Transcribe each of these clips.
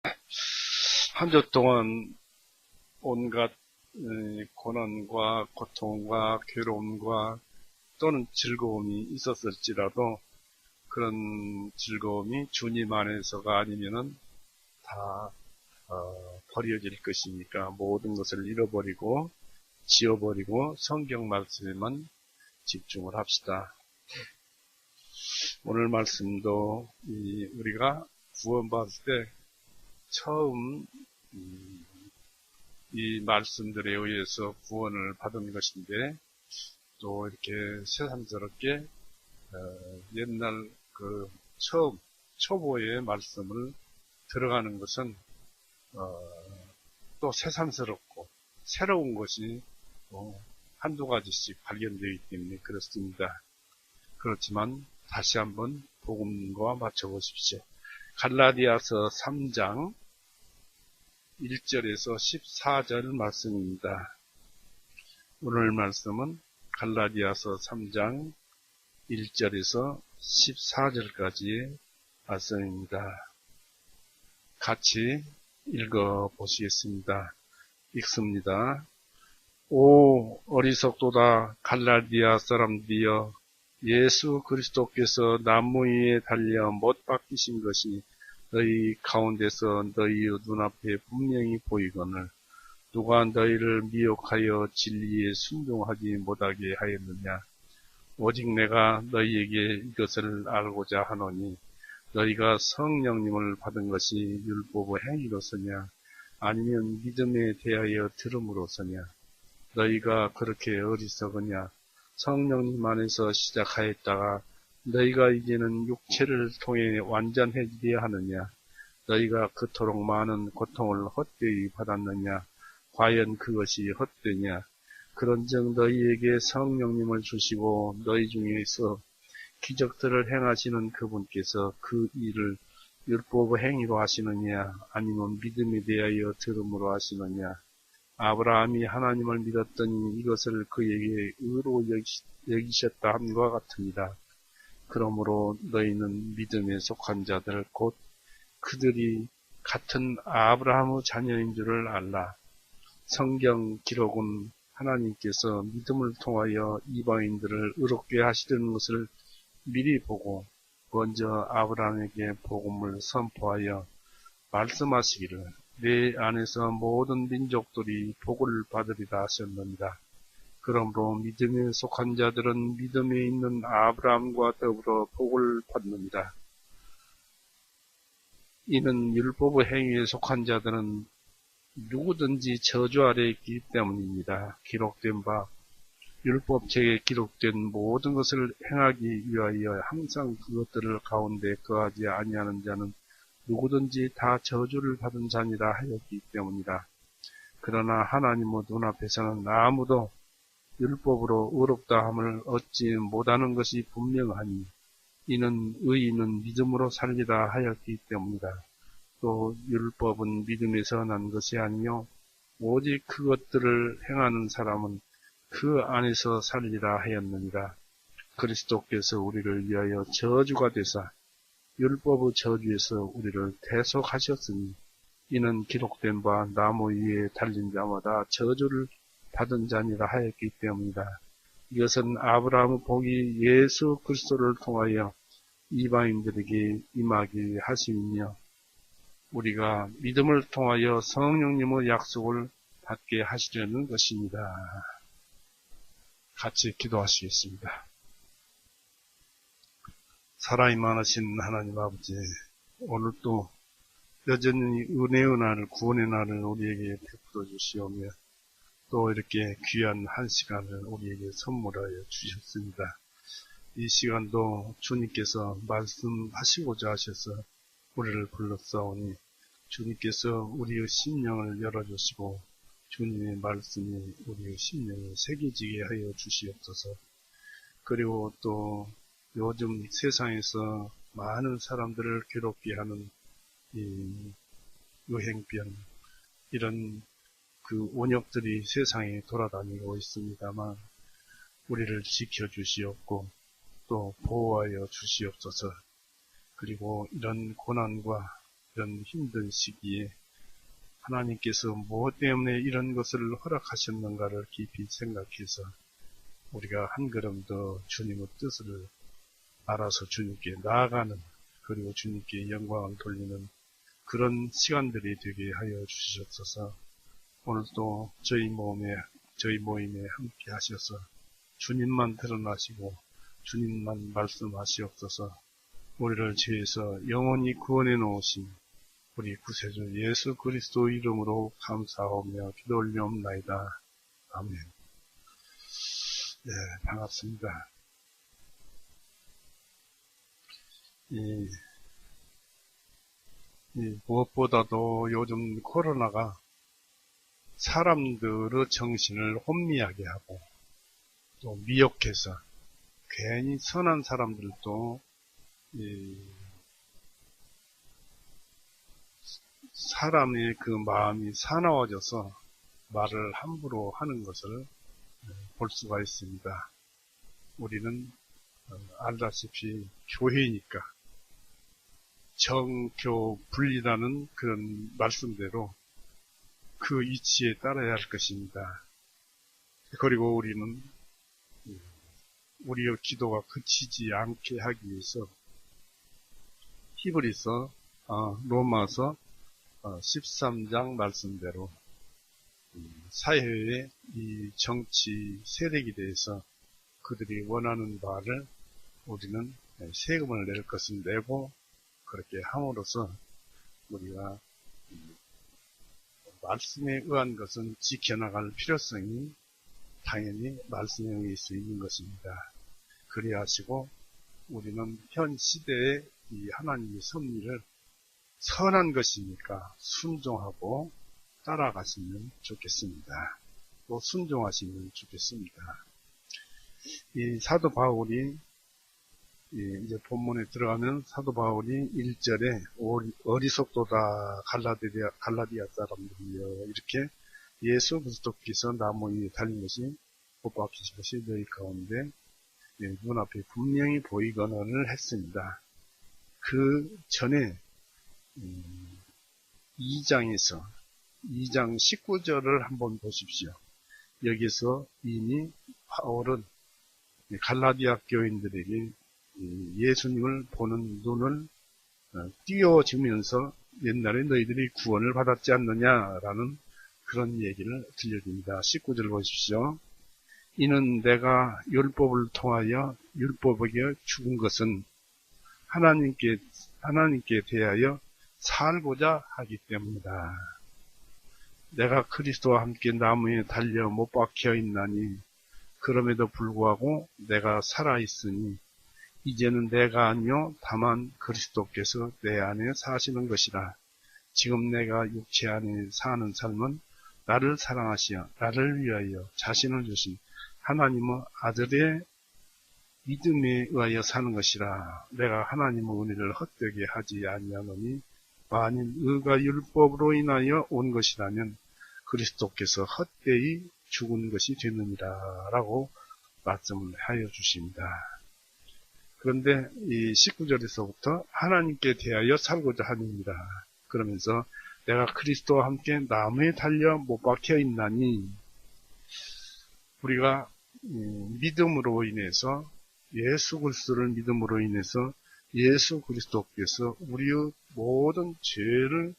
한 주 동안 온갖 고난과 고통과 괴로움과 또는 즐거움이 있었을지라도 그런 즐거움이 주님 안에서가 아니면은 다 버려질 것이니까 모든 것을 잃어버리고 지워버리고 성경 말씀에만 집중을 합시다. 오늘 말씀도 우리가 구원받을 때 처음 이 말씀들에 의해서 구원을 받은 것인데 또 이렇게 새삼스럽게 옛날 그 처음 초보의 말씀을 들어가는 것은 또 새삼스럽고 새로운 것이 한두 가지씩 발견되기 때문에 그렇습니다. 그렇지만 다시 한번 복음과 맞춰보십시오. 갈라디아서 3장 1절에서 14절 말씀입니다. 오늘 말씀은 갈라디아서 3장 1절에서 14절까지의 말씀입니다. 같이 읽어보시겠습니다. 읽습니다. 오 어리석도다 갈라디아 사람들이여, 예수 그리스도께서 나무 위에 달려 못 박히신 것이 너희 가운데서 너희 눈앞에 분명히 보이거늘 누가 너희를 미혹하여 진리에 순종하지 못하게 하였느냐. 오직 내가 너희에게 이것을 알고자 하노니 너희가 성령님을 받은 것이 율법의 행위로서냐 아니면 믿음에 대하여 들음으로서냐. 너희가 그렇게 어리석으냐. 성령님 안에서 시작하였다가 너희가 이제는 육체를 통해 완전해지려 하느냐. 너희가 그토록 많은 고통을 헛되이 받았느냐. 과연 그것이 헛되냐. 그런즉 너희에게 성령님을 주시고 너희 중에서 기적들을 행하시는 그분께서 그 일을 율법의 행위로 하시느냐 아니면 믿음에 대하여 들음으로 하시느냐. 아브라함이 하나님을 믿었더니 이것을 그에게 의로 여기셨다 함과 같으니라. 그러므로 너희는 믿음에 속한 자들 곧 그들이 같은 아브라함의 자녀인 줄을 알라. 성경 기록은 하나님께서 믿음을 통하여 이방인들을 의롭게 하시려는 것을 미리 보고 먼저 아브라함에게 복음을 선포하여 말씀하시기를 내 안에서 모든 민족들이 복을 받으리라 하셨느니라. 그러므로 믿음에 속한 자들은 믿음에 있는 아브라함과 더불어 복을 받느니라. 이는 율법의 행위에 속한 자들은 누구든지 저주 아래 있기 때문입니다. 기록된 바 율법책에 기록된 모든 것을 행하기 위하여 항상 그것들을 가운데 거하지 아니하는 자는 누구든지 다 저주를 받은 자니라 하였기 때문이라. 그러나 하나님의 눈앞에서는 아무도 율법으로 의롭다 함을 얻지 못하는 것이 분명하니 이는 의인은 믿음으로 살리라 하였기 때문이다. 또 율법은 믿음에서 난 것이 아니요 오직 그것들을 행하는 사람은 그 안에서 살리라 하였느니라. 그리스도께서 우리를 위하여 저주가 되사 율법의 저주에서 우리를 대속하셨으니 이는 기록된 바 나무 위에 달린 자마다 저주를 받은 자니라 하였기 때문이다. 이것은 아브라함의 복이 예수 그리스도를 통하여 이방인들에게 임하게 하심이며 우리가 믿음을 통하여 성령님의 약속을 받게 하시려는 것입니다. 같이 기도하시겠습니다. 사랑이 많으신 하나님 아버지, 오늘도 여전히 은혜의 날, 구원의 날을 우리에게 베풀어 주시오며 또 이렇게 귀한 한 시간을 우리에게 선물하여 주셨습니다. 이 시간도 주님께서 말씀하시고자 하셔서 우리를 불렀사오니 주님께서 우리의 심령을 열어주시고 주님의 말씀이 우리의 심령에 새겨지게 하여 주시옵소서. 그리고 또 요즘 세상에서 많은 사람들을 괴롭게 하는 이 유행병, 이런 그 원역들이 세상에 돌아다니고 있습니다만 우리를 지켜주시옵고 또 보호하여 주시옵소서. 그리고 이런 고난과 이런 힘든 시기에 하나님께서 무엇 때문에 이런 것을 허락하셨는가를 깊이 생각해서 우리가 한 걸음 더 주님의 뜻을 알아서 주님께 나아가는, 그리고 주님께 영광을 돌리는 그런 시간들이 되게 하여 주시옵소서. 오늘도 저희 모임에 함께 하셔서 주님만 드러나시고 주님만 말씀하시옵소서. 우리를 죄에서 영원히 구원해 놓으신 우리 구세주 예수 그리스도 이름으로 감사하며 기도 올리옵나이다. 아멘. 네, 반갑습니다. 무엇보다도 요즘 코로나가 사람들의 정신을 혼미하게 하고 또 미혹해서 괜히 선한 사람들도 사람의 그 마음이 사나워져서 말을 함부로 하는 것을 볼 수가 있습니다. 우리는 알다시피 교회니까 정교 분리라는 그런 말씀대로 그 이치에 따라야 할 것입니다. 그리고 우리는 우리의 기도가 그치지 않게 하기 위해서 로마서 13장 말씀대로 사회의 이 정치 세력에 대해서 그들이 원하는 바를 우리는 세금을 낼 것은 내고, 그렇게 함으로써 우리가 말씀에 의한 것은 지켜나갈 필요성이 당연히 말씀에 의해서 있는 것입니다. 그리야 하시고 우리는 현 시대의 이 하나님의 섭리를 선한 것이니까 순종하고 따라가시면 좋겠습니다. 또 순종하시면 좋겠습니다. 이 사도 바울이 이제 본문에 들어가면 사도 바울이 1절에 어리석도다 갈라디아 사람들이여, 이렇게 예수 그리스도께서 나무 위에 달린 것이 못 박히신 것이 너희 가운데 눈앞에 분명히 보이거늘을 했습니다. 그 전에 2장 19절을 한번 보십시오. 여기서 이미 바울은 갈라디아 교인들에게 예수님을 보는 눈을 띄워주면서 옛날에 너희들이 구원을 받았지 않느냐라는 그런 얘기를 들려줍니다. 19절 보십시오. 이는 내가 율법을 통하여 율법에게 죽은 것은 하나님께 대하여 살고자 하기 때문이다. 내가 그리스도와 함께 나무에 달려 못 박혀 있나니 그럼에도 불구하고 내가 살아있으니 이제는 내가 아니요 다만 그리스도께서 내 안에 사시는 것이라. 지금 내가 육체 안에 사는 삶은 나를 사랑하시어 나를 위하여 자신을 주신 하나님의 아들의 믿음에 의하여 사는 것이라. 내가 하나님의 은혜를 헛되게 하지 아니하노니 만일 의가 율법으로 인하여 온 것이라면 그리스도께서 헛되이 죽은 것이 되느니라 라고 말씀을 하여 주십니다. 그런데 이 19절에서부터 하나님께 대하여 살고자 합니다. 그러면서 내가 그리스도와 함께 나무에 달려 못 박혀 있나니, 우리가 믿음으로 인해서 예수 그리스도를 믿음으로 인해서 예수 그리스도께서 우리의 모든 죄를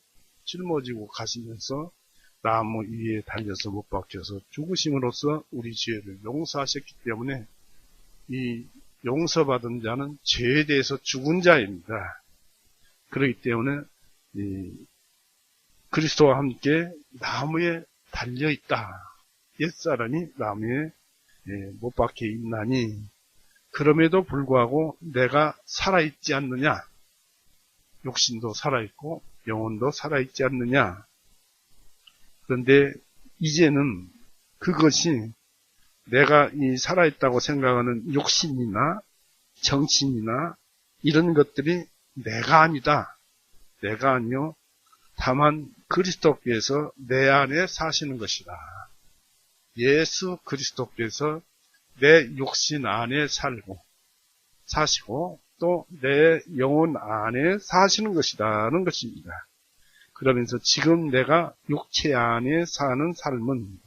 짊어지고 가시면서 나무 위에 달려서 못 박혀서 죽으심으로써 우리 죄를 용서하셨기 때문에 이 용서받은 자는 죄에 대해서 죽은 자입니다. 그렇기 때문에 그리스도와 함께 나무에 달려있다. 옛사람이 나무에 못 박혀 있나니 그럼에도 불구하고 내가 살아있지 않느냐, 육신도 살아있고 영혼도 살아있지 않느냐. 그런데 이제는 그것이 내가 이 살아있다고 생각하는 욕심이나 정신이나 이런 것들이 내가 아니다. 내가 아니요 다만 그리스도께서 내 안에 사시는 것이다. 예수 그리스도께서 내 육신 안에 사시고 또 내 영혼 안에 사시는 것이라는 것입니다. 그러면서 지금 내가 육체 안에 사는 삶은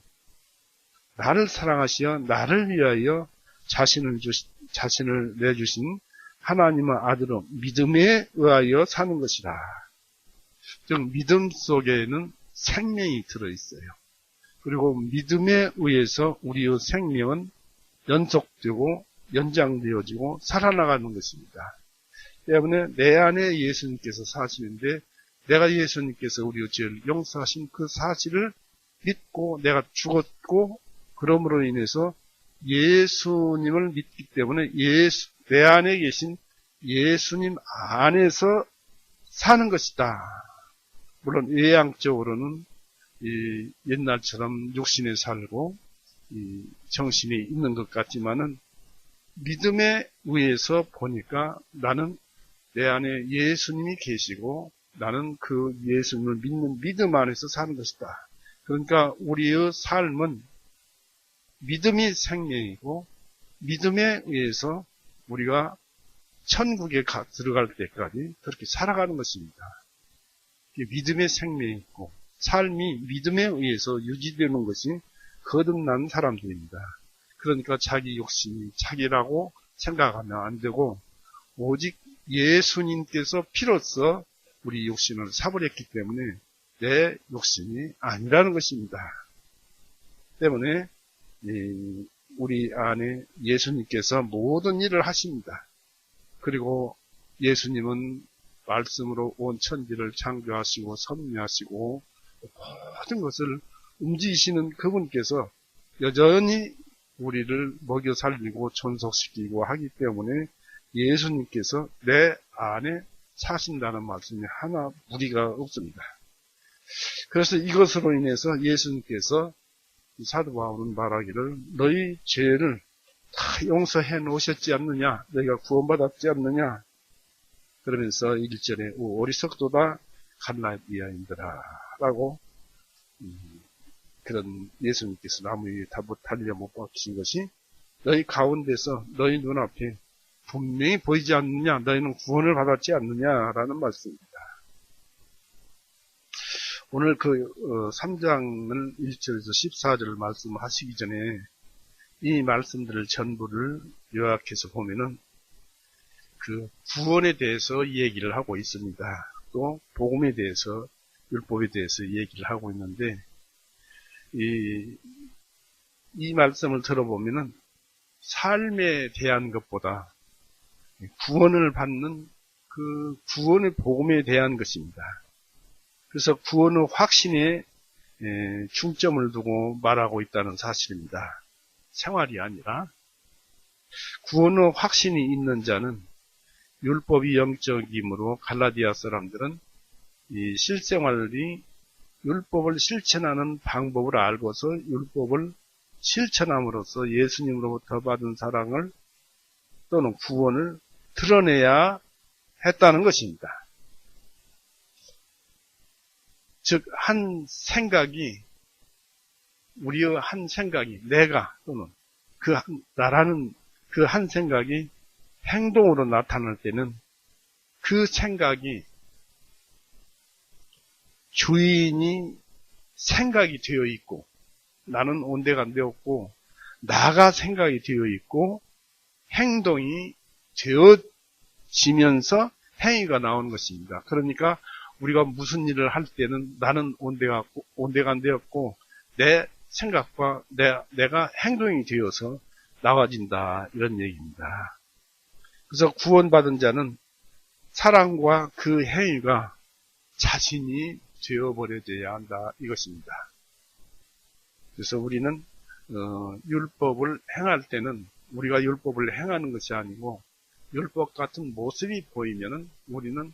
나를 사랑하시어 나를 위하여 자신을 내주신 하나님의 아들로 믿음에 의하여 사는 것이다. 즉 믿음 속에는 생명이 들어있어요. 그리고 믿음에 의해서 우리의 생명은 연속되고 연장되어지고 살아나가는 것입니다. 때문에 내 안에 예수님께서 사시는데 내가 예수님께서 우리의 죄를 용서하신 그 사실을 믿고 내가 죽었고 그러므로 인해서 예수님을 믿기 때문에 내 안에 계신 예수님 안에서 사는 것이다. 물론 외향적으로는 옛날처럼 육신에 살고 정신이 있는 것 같지만은 믿음에 의해서 보니까 나는 내 안에 예수님이 계시고 나는 그 예수님을 믿는 믿음 안에서 사는 것이다. 그러니까 우리의 삶은 믿음이 생명이고 믿음에 의해서 우리가 천국에 들어갈 때까지 그렇게 살아가는 것입니다. 믿음의 생명이 있고 삶이 믿음에 의해서 유지되는 것이 거듭난 사람들입니다. 그러니까 자기 욕심이 자기라고 생각하면 안 되고 오직 예수님께서 피로써 우리 욕심을 사버렸기 때문에 내 욕심이 아니라는 것입니다. 때문에 우리 안에 예수님께서 모든 일을 하십니다. 그리고 예수님은 말씀으로 온 천지를 창조하시고 섭리하시고 모든 것을 움직이시는 그분께서 여전히 우리를 먹여 살리고 존속시키고 하기 때문에 예수님께서 내 안에 사신다는 말씀이 하나 무리가 없습니다. 그래서 이것으로 인해서 예수님께서 사도 바울은 말하기를 너희 죄를 다 용서해 놓으셨지 않느냐, 너희가 구원받았지 않느냐, 그러면서 1절에 어리석도다 갈라디아인들아 라고 그런 예수님께서 나무 위에 달려 못 박히신 것이 너희 가운데서 너희 눈앞에 분명히 보이지 않느냐, 너희는 구원을 받았지 않느냐라는 말씀입니다. 오늘 그 3장을 1절에서 14절을 말씀하시기 전에 이 말씀들을 전부를 요약해서 보면은 그 구원에 대해서 얘기를 하고 있습니다. 또 복음에 대해서, 율법에 대해서 얘기를 하고 있는데 이 말씀을 들어보면은 삶에 대한 것보다 구원을 받는 그 구원의 복음에 대한 것입니다. 그래서 구원의 확신에 중점을 두고 말하고 있다는 사실입니다. 생활이 아니라 구원의 확신이 있는 자는 율법이 영적이므로 갈라디아 사람들은 이 실생활이 율법을 실천하는 방법을 알고서 율법을 실천함으로써 예수님으로부터 받은 사랑을 또는 구원을 드러내야 했다는 것입니다. 즉, 한 생각이, 우리의 한 생각이, 내가 또는 나라는 그 한 생각이 행동으로 나타날 때는 그 생각이 주인이 생각이 되어 있고 나는 온데가 안 되었고 나가 생각이 되어 있고 행동이 되어지면서 행위가 나오는 것입니다. 그러니까 우리가 무슨 일을 할 때는 나는 온데가 안 되었고 내 생각과 내가 행동이 되어서 나와진다 이런 얘기입니다. 그래서 구원받은 자는 사랑과 그 행위가 자신이 되어버려져야 한다 이것입니다. 그래서 우리는 율법을 행할 때는 우리가 율법을 행하는 것이 아니고 율법 같은 모습이 보이면은 우리는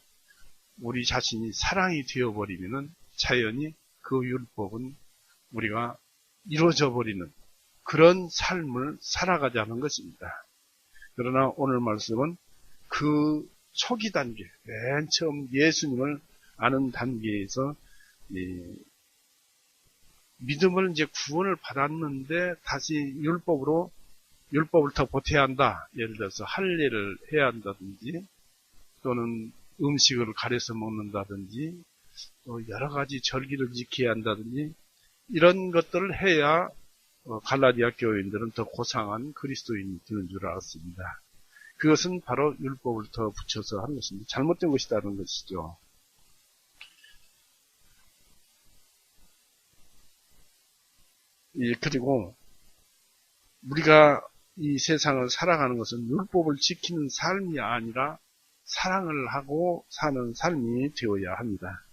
우리 자신이 사랑이 되어버리면은 자연히 그 율법은 우리가 이루어져 버리는 그런 삶을 살아가자는 것입니다. 그러나 오늘 말씀은 그 초기 단계, 맨 처음 예수님을 아는 단계에서 믿음을 이제 구원을 받았는데 다시 율법을 더 보태야 한다. 예를 들어서 할례를 해야 한다든지 또는 음식을 가려서 먹는다든지 또 여러 가지 절기를 지켜야 한다든지 이런 것들을 해야 갈라디아 교인들은 더 고상한 그리스도인이 되는 줄 알았습니다. 그것은 바로 율법을 더 붙여서 하는 것입니다. 잘못된 것이라는 것이죠. 그리고 우리가 이 세상을 살아가는 것은 율법을 지키는 삶이 아니라 사랑을 하고 사는 삶이 되어야 합니다.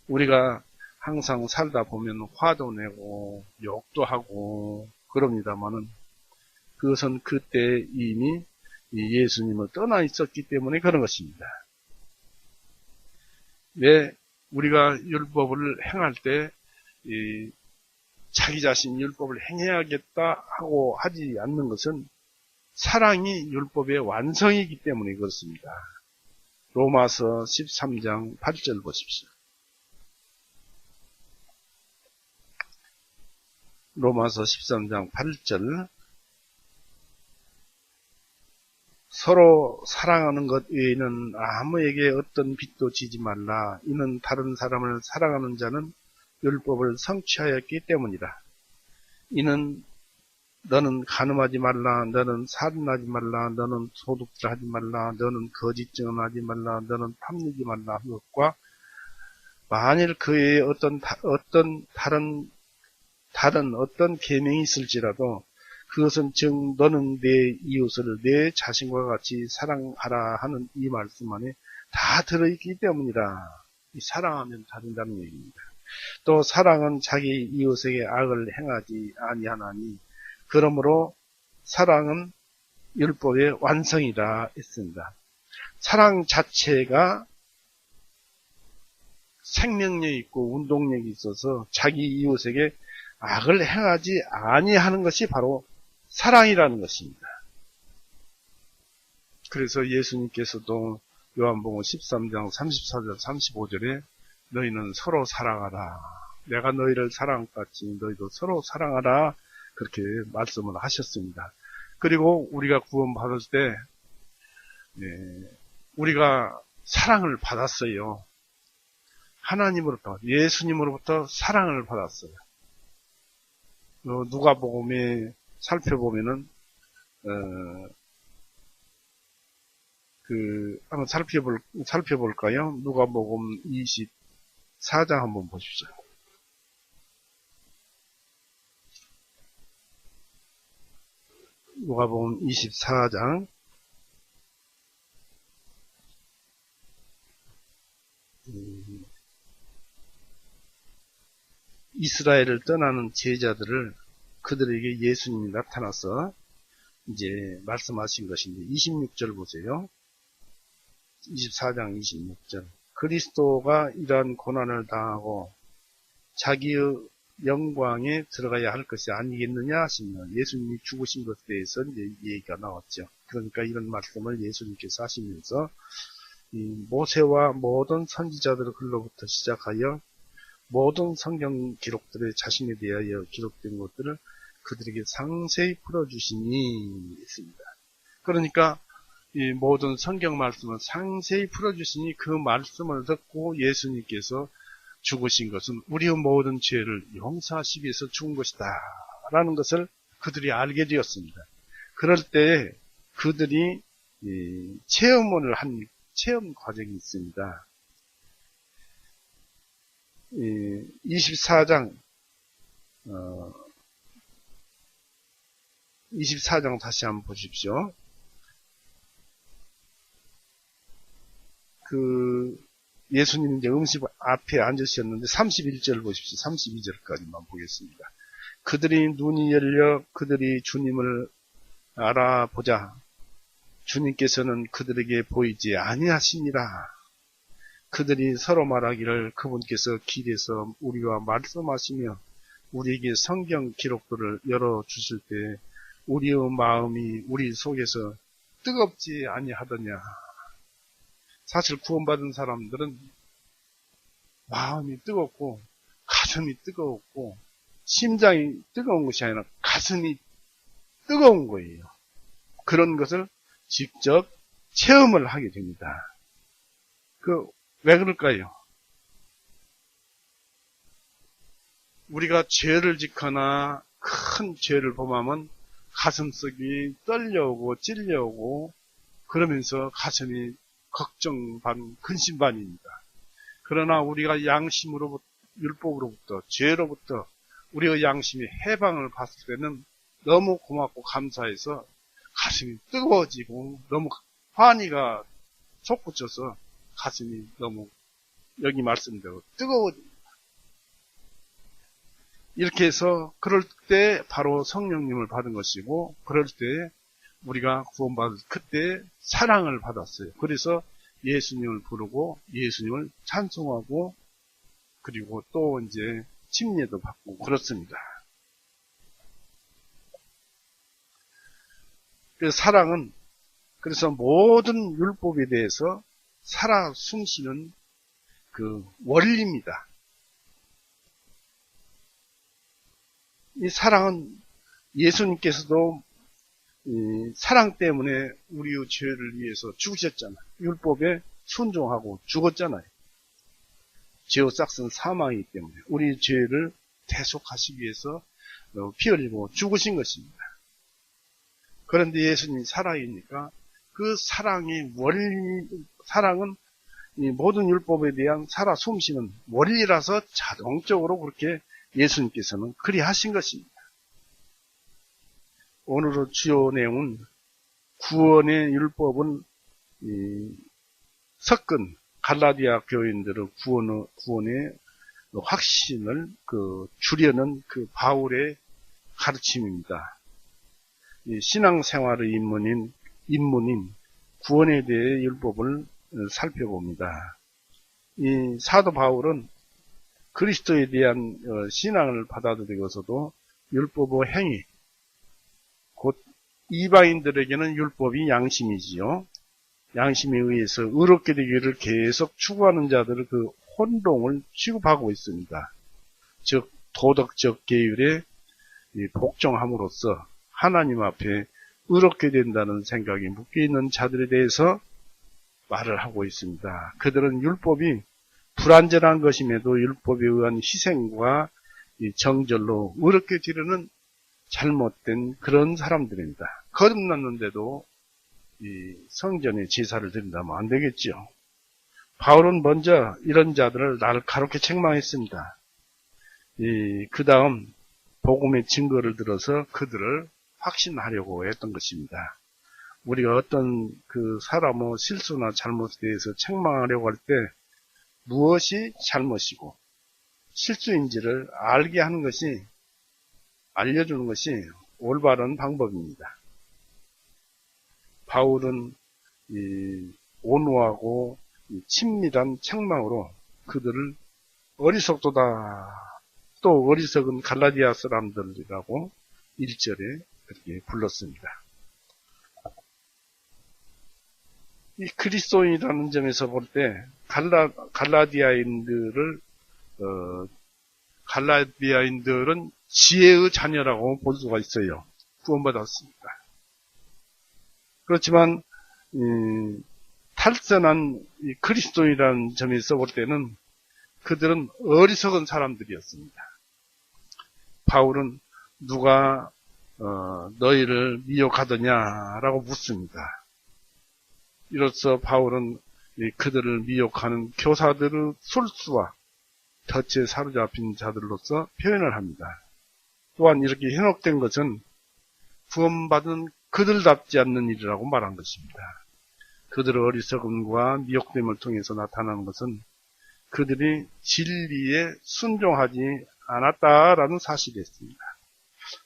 우리가 항상 살다 보면 화도 내고 욕도 하고 그럽니다만은 그것은 그때 이미 예수님을 떠나 있었기 때문에 그런 것입니다. 왜 우리가 율법을 행할 때 자기 자신 율법을 행해야겠다 하고 하지 않는 것은 사랑이 율법의 완성이기 때문에 그렇습니다. 로마서 13장 8절 보십시오. 로마서 13장 8절 서로 사랑하는 것 외에는 아무에게 어떤 빚도 지지 말라. 이는 다른 사람을 사랑하는 자는 율법을 성취하였기 때문이다. 이는 너는 간음하지 말라, 너는 살인하지 말라, 너는 소득질하지 말라, 너는 거짓 증언하지 말라, 너는 탐내지 말라 하는 것과 만일 그의 다른 어떤 계명이 있을지라도 그것은 즉 너는 내 이웃을 내 자신과 같이 사랑하라 하는 이 말씀 안에 다 들어있기 때문이라. 이 사랑하면 다 된다는 얘기입니다. 또 사랑은 자기 이웃에게 악을 행하지 아니하나니 그러므로 사랑은 율법의 완성이라 했습니다. 사랑 자체가 생명력이 있고 운동력이 있어서 자기 이웃에게 악을 행하지 아니하는 것이 바로 사랑이라는 것입니다. 그래서 예수님께서도 요한복음 13장 34절 35절에 너희는 서로 사랑하라. 내가 너희를 사랑같이 너희도 서로 사랑하라. 그렇게 말씀을 하셨습니다. 그리고 우리가 구원받을 때 우리가 사랑을 받았어요. 하나님으로부터 예수님으로부터 사랑을 받았어요. 누가복음에 살펴보면은 한번 살펴볼까요? 누가복음 24장 한번 보십시오. 누가복음 24장 이스라엘을 떠나는 제자들을 그들에게 예수님이 나타나서 이제 말씀하신 것인데 26절 보세요. 24장 26절 그리스도가 이러한 고난을 당하고 자기의 영광에 들어가야 할 것이 아니겠느냐 하시면 예수님이 죽으신 것에 대해서 이제 얘기가 나왔죠. 그러니까 이런 말씀을 예수님께서 하시면서 이 모세와 모든 선지자들의 글로부터 시작하여 모든 성경 기록들에 자신에 대하여 기록된 것들을 그들에게 상세히 풀어주시니 했습니다. 그러니까 이 모든 성경 말씀을 상세히 풀어주시니 그 말씀을 듣고 예수님께서 죽으신 것은 우리의 모든 죄를 용서하시기 위해서 죽은 것이다 라는 것을 그들이 알게 되었습니다. 그럴 때 그들이 체험을 한 체험 과정이 있습니다. 24장 24장 다시 한번 보십시오. 예수님 이제 음식 앞에 앉으셨는데 31절 보십시오. 32절까지만 보겠습니다. 그들이 눈이 열려 그들이 주님을 알아보자. 주님께서는 그들에게 보이지 아니하시니라. 그들이 서로 말하기를 그분께서 길에서 우리와 말씀하시며 우리에게 성경 기록들을 열어주실 때 우리의 마음이 우리 속에서 뜨겁지 아니하더냐. 사실 구원받은 사람들은 마음이 뜨겁고 가슴이 뜨겁고 심장이 뜨거운 것이 아니라 가슴이 뜨거운 거예요. 그런 것을 직접 체험을 하게 됩니다. 왜 그럴까요? 우리가 죄를 짓거나 큰 죄를 범하면 가슴속이 떨려오고 찔려오고 그러면서 가슴이 걱정 반 근심 반입니다. 그러나 우리가 양심으로부터 율법으로부터 죄로부터 우리의 양심이 해방을 받을 때는 너무 고맙고 감사해서 가슴이 뜨거워지고 너무 환희가 솟구쳐서 가슴이 너무 여기 말씀대로 뜨거워집니다. 이렇게 해서 그럴 때 바로 성령님을 받은 것이고 그럴 때 우리가 구원받을 그때 사랑을 받았어요. 그래서 예수님을 부르고 예수님을 찬송하고 그리고 또 이제 침례도 받고 그렇습니다. 그래서 사랑은 그래서 모든 율법에 대해서 살아 숨쉬는 그 원리입니다. 이 사랑은 예수님께서도 이 사랑 때문에 우리의 죄를 위해서 죽으셨잖아요. 율법에 순종하고 죽었잖아요. 죄의 싹은 사망이기 때문에 우리 죄를 대속하시기 위해서 피 흘리고 죽으신 것입니다. 그런데 예수님이 살아있으니까 그 사랑의 원리, 사랑은 이 모든 율법에 대한 살아 숨쉬는 원리라서 자동적으로 그렇게 예수님께서는 그리 하신 것입니다. 오늘의 주요 내용은 구원의 율법은 섞은 갈라디아 교인들의 구원의 확신을 주려는 바울의 가르침입니다. 신앙생활의 입문인 구원에 대해 율법을 살펴봅니다. 이 사도 바울은 그리스도에 대한 신앙을 받아들이고서도 율법의 행위, 곧 이방인들에게는 율법이 양심이지요. 양심에 의해서 의롭게 되기를 계속 추구하는 자들의 그 혼동을 취급하고 있습니다. 즉 도덕적 계율에 복종함으로써 하나님 앞에 의롭게 된다는 생각이 묶여있는 자들에 대해서 말을 하고 있습니다. 그들은 율법이 불완전한 것임에도 율법에 의한 희생과 정절로 의롭게 되려는 잘못된 그런 사람들입니다. 거듭났는데도 이 성전에 제사를 드린다면 안 되겠죠. 바울은 먼저 이런 자들을 날카롭게 책망했습니다. 그 다음 복음의 증거를 들어서 그들을 확신하려고 했던 것입니다. 우리가 어떤 사람의 실수나 잘못에 대해서 책망하려고 할 때 무엇이 잘못이고 실수인지를 알게 하는 것이 알려주는 것이 올바른 방법입니다. 바울은 온유하고 친밀한 책망으로 그들을 어리석도다, 또 어리석은 갈라디아 사람들이라고 1절에 그렇게 불렀습니다. 이 그리스도인이라는 점에서 볼 때 갈라디아인들은 지혜의 자녀라고 볼 수가 있어요. 구원받았습니다. 그렇지만 탈선한 이 그리스도인이라는 점에서 볼 때는 그들은 어리석은 사람들이었습니다. 바울은 누가 너희를 미혹하더냐라고 묻습니다. 이로써 바울은 그들을 미혹하는 교사들의 술수와 덫에 사로잡힌 자들로서 표현을 합니다. 또한 이렇게 현혹된 것은 구원받은 그들답지 않는 일이라고 말한 것입니다. 그들의 어리석음과 미혹됨을 통해서 나타나는 것은 그들이 진리에 순종하지 않았다라는 사실이었습니다.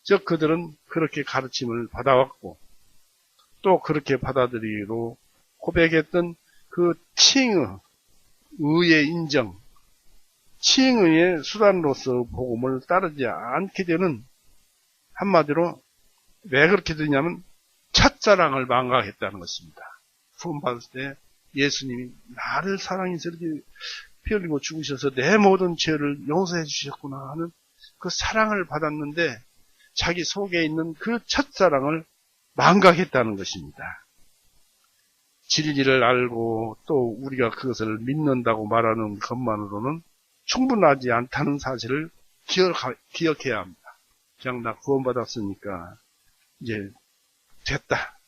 즉 그들은 그렇게 가르침을 받아왔고 또 그렇게 받아들이기로 고백했던 그 칭의, 의의 인정, 칭의의 수단으로서 복음을 따르지 않게 되는, 한마디로 왜 그렇게 되냐면 첫사랑을 망각했다는 것입니다. 구원받을 때 예수님이 나를 사랑해서 이렇게 피 흘리고 죽으셔서 내 모든 죄를 용서해 주셨구나 하는 그 사랑을 받았는데 자기 속에 있는 그 첫사랑을 망각했다는 것입니다. 진리를 알고 또 우리가 그것을 믿는다고 말하는 것만으로는 충분하지 않다는 사실을 기억해야 합니다. 그냥 나 구원받았으니까 이제 됐다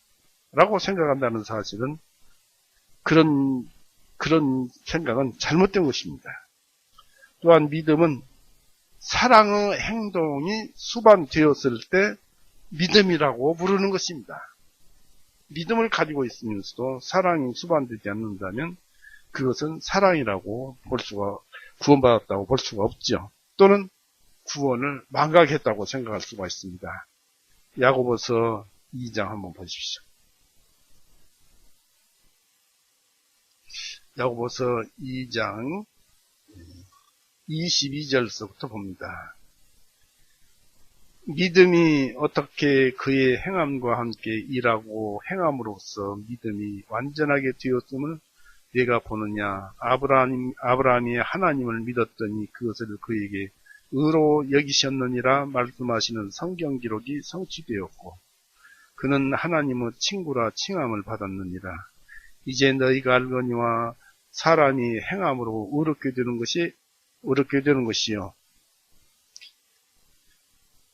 라고 생각한다는 사실은 그런 생각은 잘못된 것입니다. 또한 믿음은 사랑의 행동이 수반되었을 때 믿음이라고 부르는 것입니다. 믿음을 가지고 있으면서도 사랑이 수반되지 않는다면 그것은 사랑이라고 구원받았다고 볼 수가 없죠. 또는 구원을 망각했다고 생각할 수가 있습니다. 야고보서 2장 한번 보십시오. 야고보서 2장 22절서부터 봅니다. 믿음이 어떻게 그의 행함과 함께 일하고 행함으로써 믿음이 완전하게 되었음을 내가 보느냐. 아브라함이 하나님을 믿었더니 그것을 그에게 의로 여기셨느니라 말씀하시는 성경 기록이 성취되었고 그는 하나님의 친구라 칭함을 받았느니라. 이제 너희가 알거니와 사람이 행함으로 의롭게 되는 것이요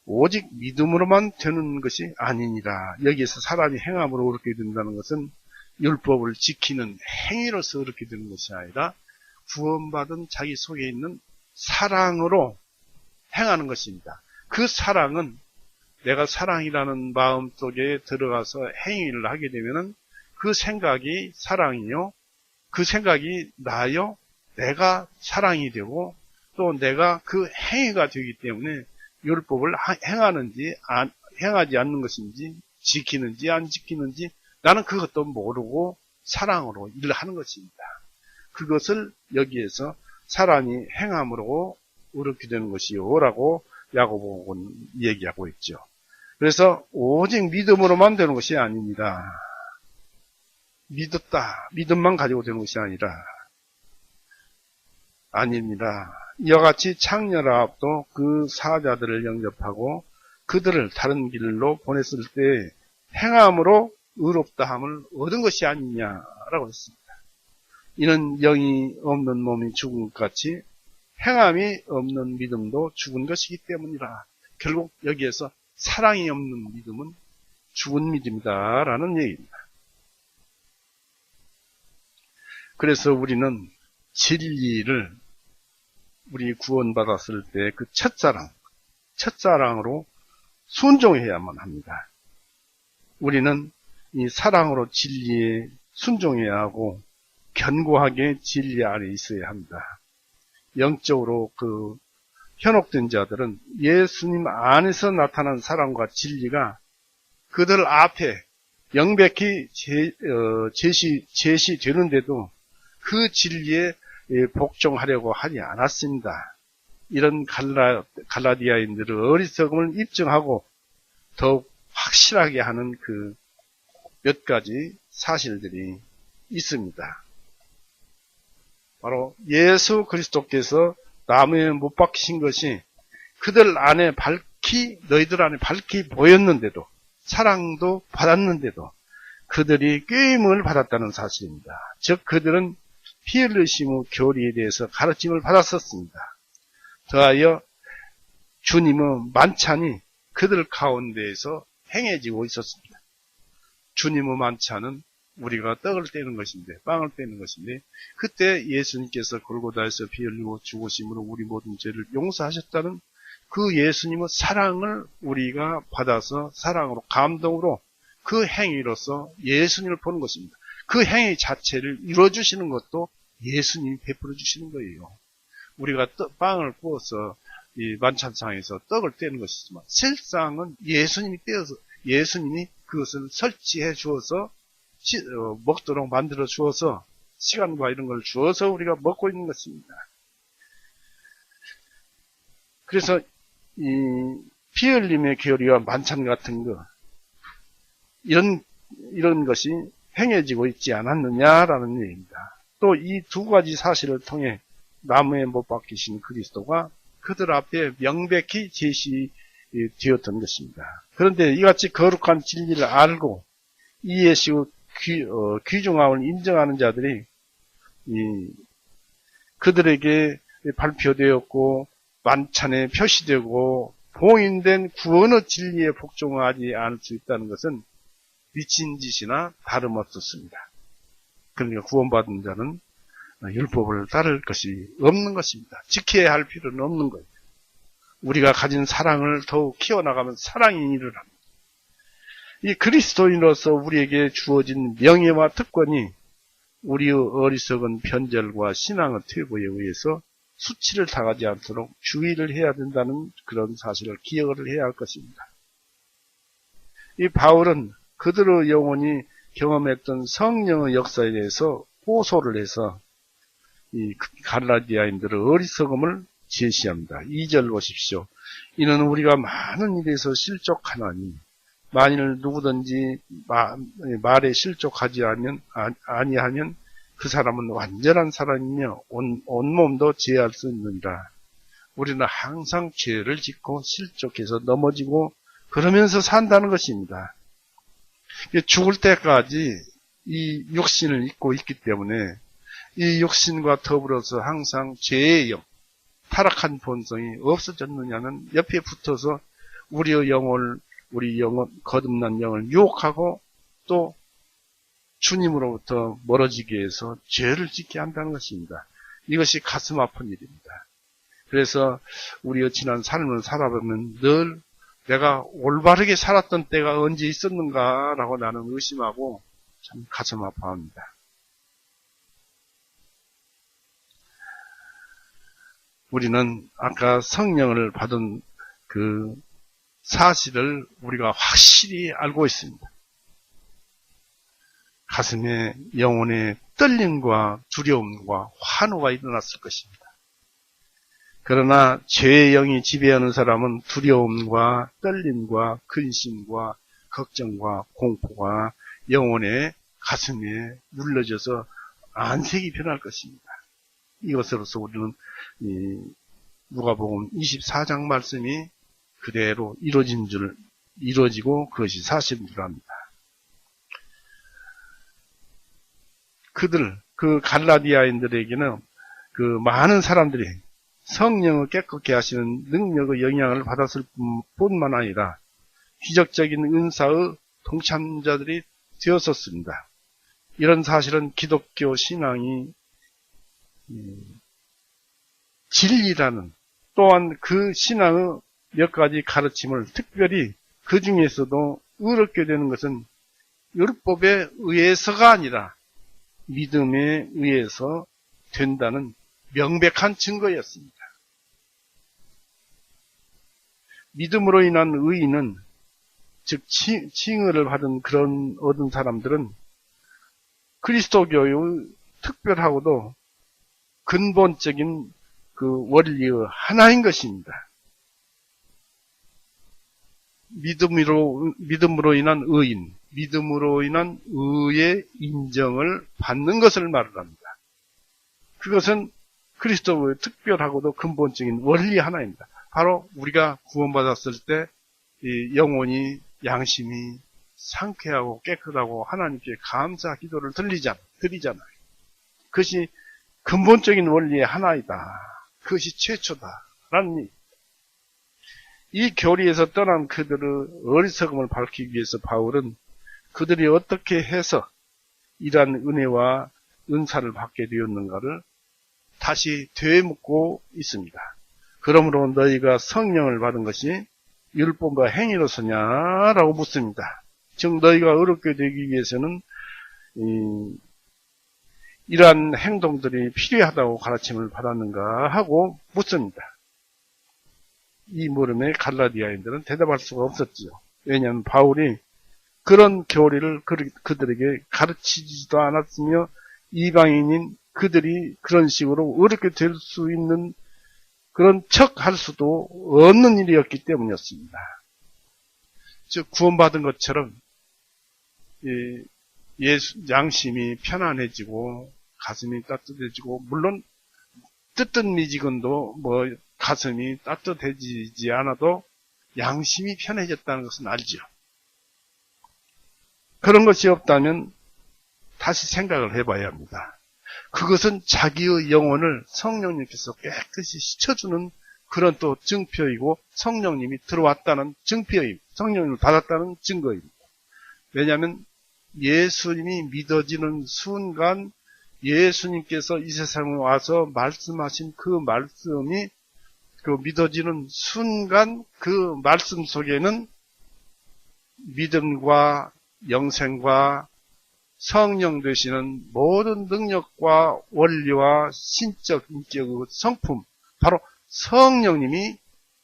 오직 믿음으로만 되는 것이 아니니라. 여기에서 사람이 행함으로 의롭게 된다는 것은 율법을 지키는 행위로서 의롭게 되는 것이 아니라 구원받은 자기 속에 있는 사랑으로 행하는 것입니다. 그 사랑은 내가 사랑이라는 마음 속에 들어가서 행위를 하게 되면은 그 생각이 사랑이요. 그 생각이 나요. 내가 사랑이 되고 또 내가 그 행위가 되기 때문에 율법을 행하지 않는 것인지 지키는지 안 지키는지 나는 그것도 모르고 사랑으로 일을 하는 것입니다. 그것을 여기에서 사람이 행함으로 의롭게 되는 것이요 라고 야고보는 얘기하고 있죠. 그래서 오직 믿음으로만 되는 것이 아닙니다. 믿음만 가지고 되는 것이 아닙니다. 이와 같이 창녀라합도 그 사자들을 영접하고 그들을 다른 길로 보냈을 때 행함으로 의롭다함을 얻은 것이 아니냐라고 했습니다. 이는 영이 없는 몸이 죽은 것 같이 행함이 없는 믿음도 죽은 것이기 때문이라. 결국 여기에서 사랑이 없는 믿음은 죽은 믿음이다라는 얘기입니다. 그래서 우리는 진리를 우리 구원받았을 때 그 첫사랑으로 순종해야만 합니다. 우리는 이 사랑으로 진리에 순종해야 하고 견고하게 진리 안에 있어야 합니다. 영적으로 그 현혹된 자들은 예수님 안에서 나타난 사랑과 진리가 그들 앞에 명백히 제시되는데도 그 진리에 복종하려고 하지 않았습니다. 이런 갈라디아인들의 어리석음을 입증하고 더욱 확실하게 하는 그 몇 가지 사실들이 있습니다. 바로 예수 그리스도께서 나무에 못 박히신 것이 너희들 안에 밝히 보였는데도 사랑도 받았는데도 그들이 꾀임을 받았다는 사실입니다. 즉 그들은 피 흘리심의 교리에 대해서 가르침을 받았었습니다. 더하여 주님의 만찬이 그들 가운데에서 행해지고 있었습니다. 주님의 만찬은 우리가 떡을 떼는 것인데, 빵을 떼는 것인데, 그때 예수님께서 골고다에서 피 흘리고 죽으심으로 우리 모든 죄를 용서하셨다는 그 예수님의 사랑을 우리가 받아서 사랑으로, 감동으로 그 행위로서 예수님을 보는 것입니다. 그 행위 자체를 이루어주시는 것도 예수님이 베풀어 주시는 거예요. 우리가 빵을 구워서 이 만찬상에서 떡을 떼는 것이지만 실상은 예수님이 그것을 설치해 주어서 먹도록 만들어 주어서 시간과 이런 걸 주어서 우리가 먹고 있는 것입니다. 그래서 이 피 흘림의 교리와 만찬 같은 거 이런 것이 행해지고 있지 않았느냐라는 얘기입니다. 또 이 두 가지 사실을 통해 나무에 못 박히신 그리스도가 그들 앞에 명백히 제시되었던 것입니다. 그런데 이같이 거룩한 진리를 알고 이예수의 귀중함을 인정하는 자들이 그들에게 발표되었고 만찬에 표시되고 봉인된 구원의 진리에 복종하지 않을 수 있다는 것은 미친 짓이나 다름없었습니다. 그러니까 구원받은 자는 율법을 따를 것이 없는 것입니다. 지켜야 할 필요는 없는 거예요. 우리가 가진 사랑을 더욱 키워나가면 사랑이 일을 합니다. 이 그리스도인으로서 우리에게 주어진 명예와 특권이 우리의 어리석은 변절과 신앙의 퇴보에 의해서 수치를 당하지 않도록 주의를 해야 된다는 그런 사실을 기억을 해야 할 것입니다. 이 바울은 그들의 영혼이 경험했던 성령의 역사에 대해서 호소를 해서 이 갈라디아인들의 어리석음을 제시합니다. 2절 보십시오. 이는 우리가 많은 일에서 실족하나니 만일 누구든지 말에 실족하지 아니하면 그 사람은 완전한 사람이며 온몸도 죄할 수 있느니라. 우리는 항상 죄를 짓고 실족해서 넘어지고 그러면서 산다는 것입니다. 죽을 때까지 이 육신을 입고 있기 때문에 이 육신과 더불어서 항상 죄의 영, 타락한 본성이 없어졌느냐는 옆에 붙어서 우리의 영혼을, 우리 영혼, 거듭난 영을 유혹하고 또 주님으로부터 멀어지게 해서 죄를 짓게 한다는 것입니다. 이것이 가슴 아픈 일입니다. 그래서 우리의 지난 삶을 살아보면 늘 내가 올바르게 살았던 때가 언제 있었는가라고 나는 의심하고 참 가슴 아파합니다. 우리는 아까 성령을 받은 그 사실을 우리가 확실히 알고 있습니다. 가슴에 영혼의 떨림과 두려움과 환호가 일어났을 것입니다. 그러나 죄의 영이 지배하는 사람은 두려움과 떨림과 근심과 걱정과 공포가 영혼의 가슴에 눌러져서 안색이 변할 것입니다. 이것으로서 우리는 누가복음 24장 말씀이 그대로 이루어지고 그것이 사실인 줄 압니다. 그 갈라디아인들에게는 그 많은 사람들이 성령을 깨끗게 하시는 능력의 영향을 받았을 뿐만 아니라 기적적인 은사의 동참자들이 되었었습니다. 이런 사실은 기독교 신앙이 진리라는 또한 그 신앙의 몇 가지 가르침을 특별히 그 중에서도 의롭게 되는 것은 율법에 의해서가 아니라 믿음에 의해서 된다는 명백한 증거였습니다. 믿음으로 인한 의인은 즉 칭의를 받은 그런 얻은 사람들은 그리스도교의 특별하고도 근본적인 그 원리의 하나인 것입니다. 믿음으로 인한 의인, 믿음으로 인한 의의 인정을 받는 것을 말합니다. 그것은 그리스도의 특별하고도 근본적인 원리 하나입니다. 바로 우리가 구원받았을 때 이 영혼이 양심이 상쾌하고 깨끗하고 하나님께 감사 기도를 드리잖아요. 그것이 근본적인 원리의 하나이다. 그것이 최초다라는 얘기. 이 교리에서 떠난 그들의 어리석음을 밝히기 위해서 바울은 그들이 어떻게 해서 이러한 은혜와 은사를 받게 되었는가를 다시 되묻고 있습니다. 그러므로 너희가 성령을 받은 것이 율법과 행위로서냐라고 묻습니다. 즉 너희가 의롭게 되기 위해서는 이러한 행동들이 필요하다고 가르침을 받았는가 하고 묻습니다. 이 물음에 갈라디아인들은 대답할 수가 없었지요. 왜냐하면 바울이 그런 교리를 그들에게 가르치지도 않았으며 이방인인 그들이 그런 식으로 의롭게 될 수 있는 그런 척 할 수도 없는 일이었기 때문이었습니다. 즉 구원받은 것처럼 양심이 편안해지고 가슴이 따뜻해지고 물론 뜨뜻미지근도 가슴이 따뜻해지지 않아도 양심이 편해졌다는 것은 알죠. 그런 것이 없다면 다시 생각을 해봐야 합니다. 그것은 자기의 영혼을 성령님께서 깨끗이 씻어주는 그런 또 증표이고 성령님이 들어왔다는 증표입니다. 성령님을 받았다는 증거입니다. 왜냐하면 예수님이 믿어지는 순간 예수님께서 이 세상에 와서 말씀하신 그 말씀이 그 믿어지는 순간 그 말씀 속에는 믿음과 영생과 성령 되시는 모든 능력과 원리와 신적 인격의 성품, 바로 성령님이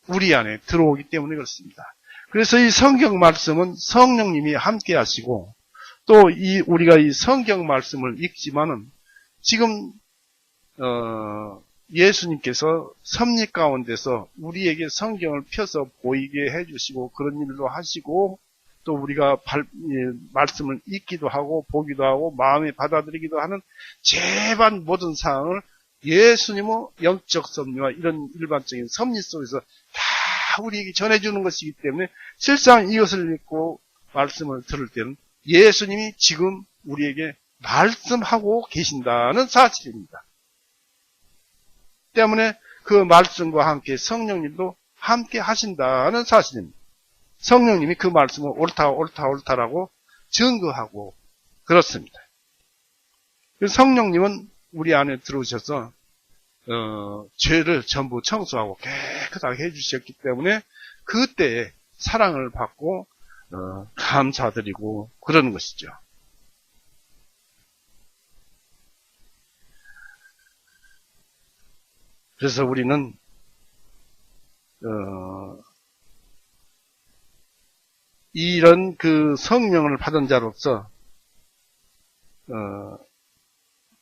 우리 안에 들어오기 때문에 그렇습니다. 그래서 이 성경 말씀은 성령님이 함께 하시고 또 우리가 이 성경 말씀을 읽지만은 지금 예수님께서 섭리 가운데서 우리에게 성경을 펴서 보이게 해주시고 그런 일도 하시고 또 우리가 말씀을 읽기도 하고 보기도 하고 마음에 받아들이기도 하는 제반 모든 사항을 예수님의 영적 섭리와 이런 일반적인 섭리 속에서 다 우리에게 전해주는 것이기 때문에 실상 이것을 읽고 말씀을 들을 때는 예수님이 지금 우리에게 말씀하고 계신다는 사실입니다. 때문에 그 말씀과 함께 성령님도 함께 하신다는 사실입니다. 성령님이 그 말씀을 옳다라고 증거하고 그렇습니다. 성령님은 우리 안에 들어오셔서 죄를 전부 청소하고 깨끗하게 해주셨기 때문에 그때에 사랑을 받고 감사드리고 그러는 것이죠. 그래서 우리는 이런 그 성령을 받은 자로서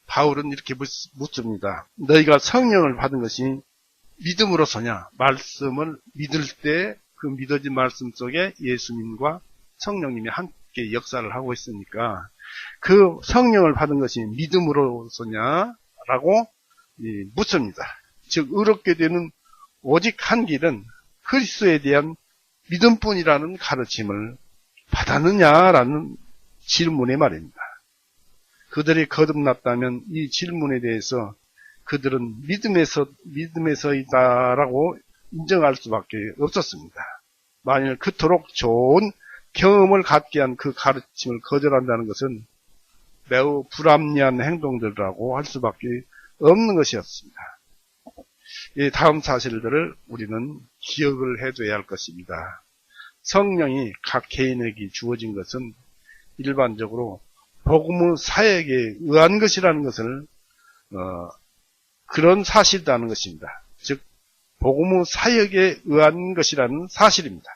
바울은 이렇게 묻습니다. 너희가 성령을 받은 것이 믿음으로서냐? 말씀을 믿을 때 그 믿어진 말씀 속에 예수님과 성령님이 함께 역사를 하고 있으니까 그 성령을 받은 것이 믿음으로서냐라고 묻습니다. 즉 의롭게 되는 오직 한 길은 그리스도에 대한 믿음뿐이라는 가르침을 받았느냐라는 질문의 말입니다. 그들이 거듭났다면 이 질문에 대해서 그들은 믿음에서이다라고 인정할 수밖에 없었습니다. 만일 그토록 좋은 경험을 갖게 한 그 가르침을 거절한다는 것은 매우 불합리한 행동들이라고 할 수밖에 없는 것이었습니다. 이 다음 사실들을 우리는 기억을 해둬야 할 것입니다. 성령이 각 개인에게 주어진 것은 일반적으로 복음의 사역에 의한 것이라는 것을 그런 사실이라는 것입니다. 즉 복음의 사역에 의한 것이라는 사실입니다.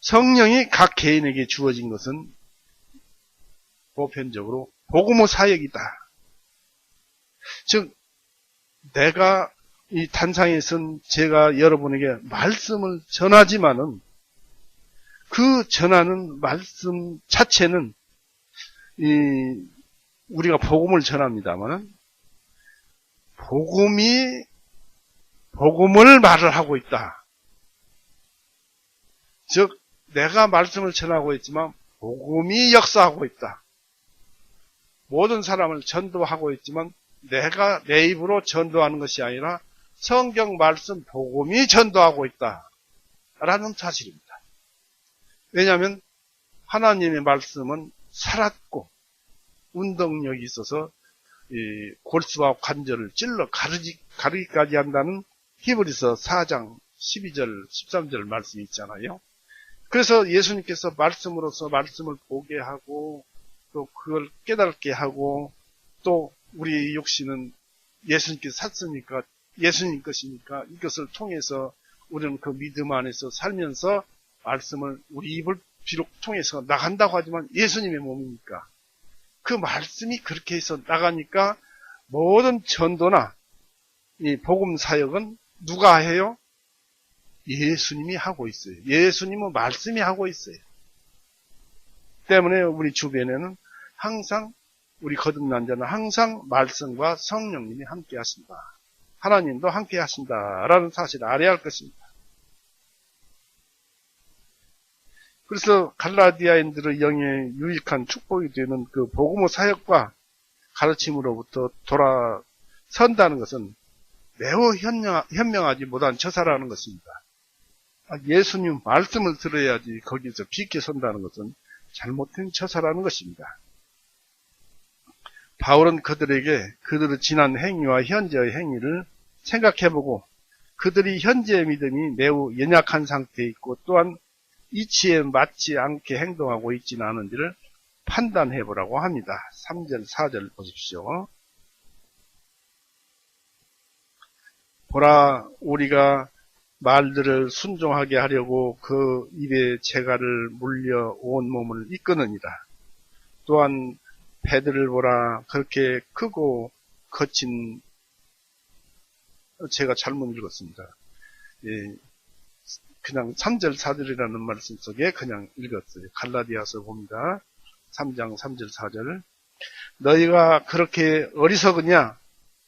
성령이 각 개인에게 주어진 것은 보편적으로 복음의 사역이다. 즉 내가 이 단상에 선 제가 여러분에게 말씀을 전하지만은 그 전하는 말씀 자체는 우리가 복음을 전합니다만은 복음을 말을 하고 있다. 즉 내가 말씀을 전하고 있지만 복음이 역사하고 있다. 모든 사람을 전도하고 있지만 내가 내 입으로 전도하는 것이 아니라 성경 말씀 복음이 전도하고 있다. 라는 사실입니다. 왜냐하면 하나님의 말씀은 살았고 운동력이 있어서 이 골수와 관절을 찔러 가르기까지 한다는 히브리서 4장 12절 13절 말씀이 있잖아요. 그래서 예수님께서 말씀으로서 말씀을 보게 하고 또 그걸 깨닫게 하고 또 우리 육신은 예수님께서 샀으니까 예수님 것이니까 이것을 통해서 우리는 그 믿음 안에서 살면서 말씀을 우리 입을 비록 통해서 나간다고 하지만 예수님의 몸이니까 그 말씀이 그렇게 해서 나가니까 모든 전도나 이 복음 사역은 누가 해요? 예수님이 하고 있어요. 예수님은 말씀이 하고 있어요. 때문에 우리 주변에는 항상 우리 거듭난 자는 항상 말씀과 성령님이 함께 하신다. 하나님도 함께 하신다라는 사실을 알아야 할 것입니다. 그래서 갈라디아인들의 영에 유익한 축복이 되는 그 복음의 사역과 가르침으로부터 선다는 것은 매우 현명하지 못한 처사라는 것입니다. 예수님 말씀을 들어야지 거기서 비켜 선다는 것은 잘못된 처사라는 것입니다. 바울은 그들에게 그들의 지난 행위와 현재의 행위를 생각해보고 그들이 현재의 믿음이 매우 연약한 상태에 있고 또한 이치에 맞지 않게 행동하고 있지는 않은지를 판단해보라고 합니다. 3절, 4절 보십시오. 보라, 우리가 말들을 순종하게 하려고 그 입에 재갈을 물려 온 몸을 이끄느니라. 또한 배들을 보라, 그렇게 크고 거친, 제가 잘못 읽었습니다. 예, 그냥 3절 4절이라는 말씀 속에 그냥 읽었어요. 갈라디아서 봅니다. 3장 3절 4절. 너희가 그렇게 어리석으냐?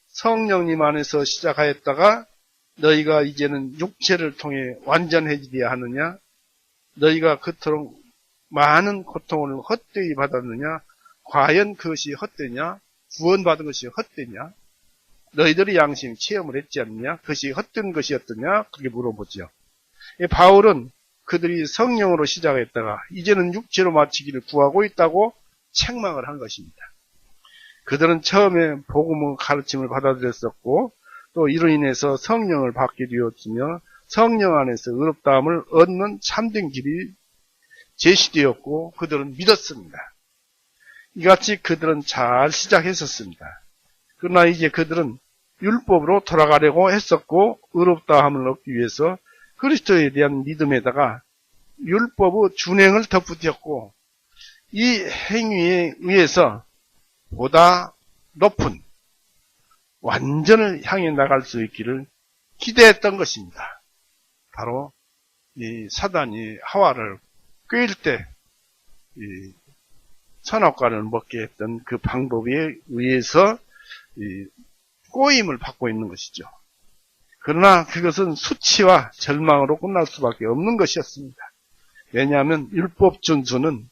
성령님 안에서 시작하였다가 너희가 이제는 육체를 통해 완전해지려 하느냐? 너희가 그토록 많은 고통을 헛되이 받았느냐? 과연 그것이 헛되냐? 구원받은 것이 헛되냐? 너희들의 양심 체험을 했지 않느냐? 그것이 헛된 것이었더냐? 그렇게 물어보죠. 바울은 그들이 성령으로 시작했다가 이제는 육체로 마치기를 구하고 있다고 책망을 한 것입니다. 그들은 처음에 복음의 가르침을 받아들였었고 또 이로 인해서 성령을 받게 되었으며 성령 안에서 의롭다함을 얻는 참된 길이 제시되었고 그들은 믿었습니다. 이같이 그들은 잘 시작했었습니다. 그러나 이제 그들은 율법으로 돌아가려고 했었고 의롭다함을 얻기 위해서 그리스도에 대한 믿음에다가 율법의 준행을 덧붙였고 이 행위에 의해서 보다 높은 완전을 향해 나갈 수 있기를 기대했던 것입니다. 바로 이 사단이 하와를 꾀일 때 이 선악과를 먹게 했던 그 방법에 의해서 이 꼬임을 받고 있는 것이죠. 그러나 그것은 수치와 절망으로 끝날 수밖에 없는 것이었습니다. 왜냐하면 율법 준수는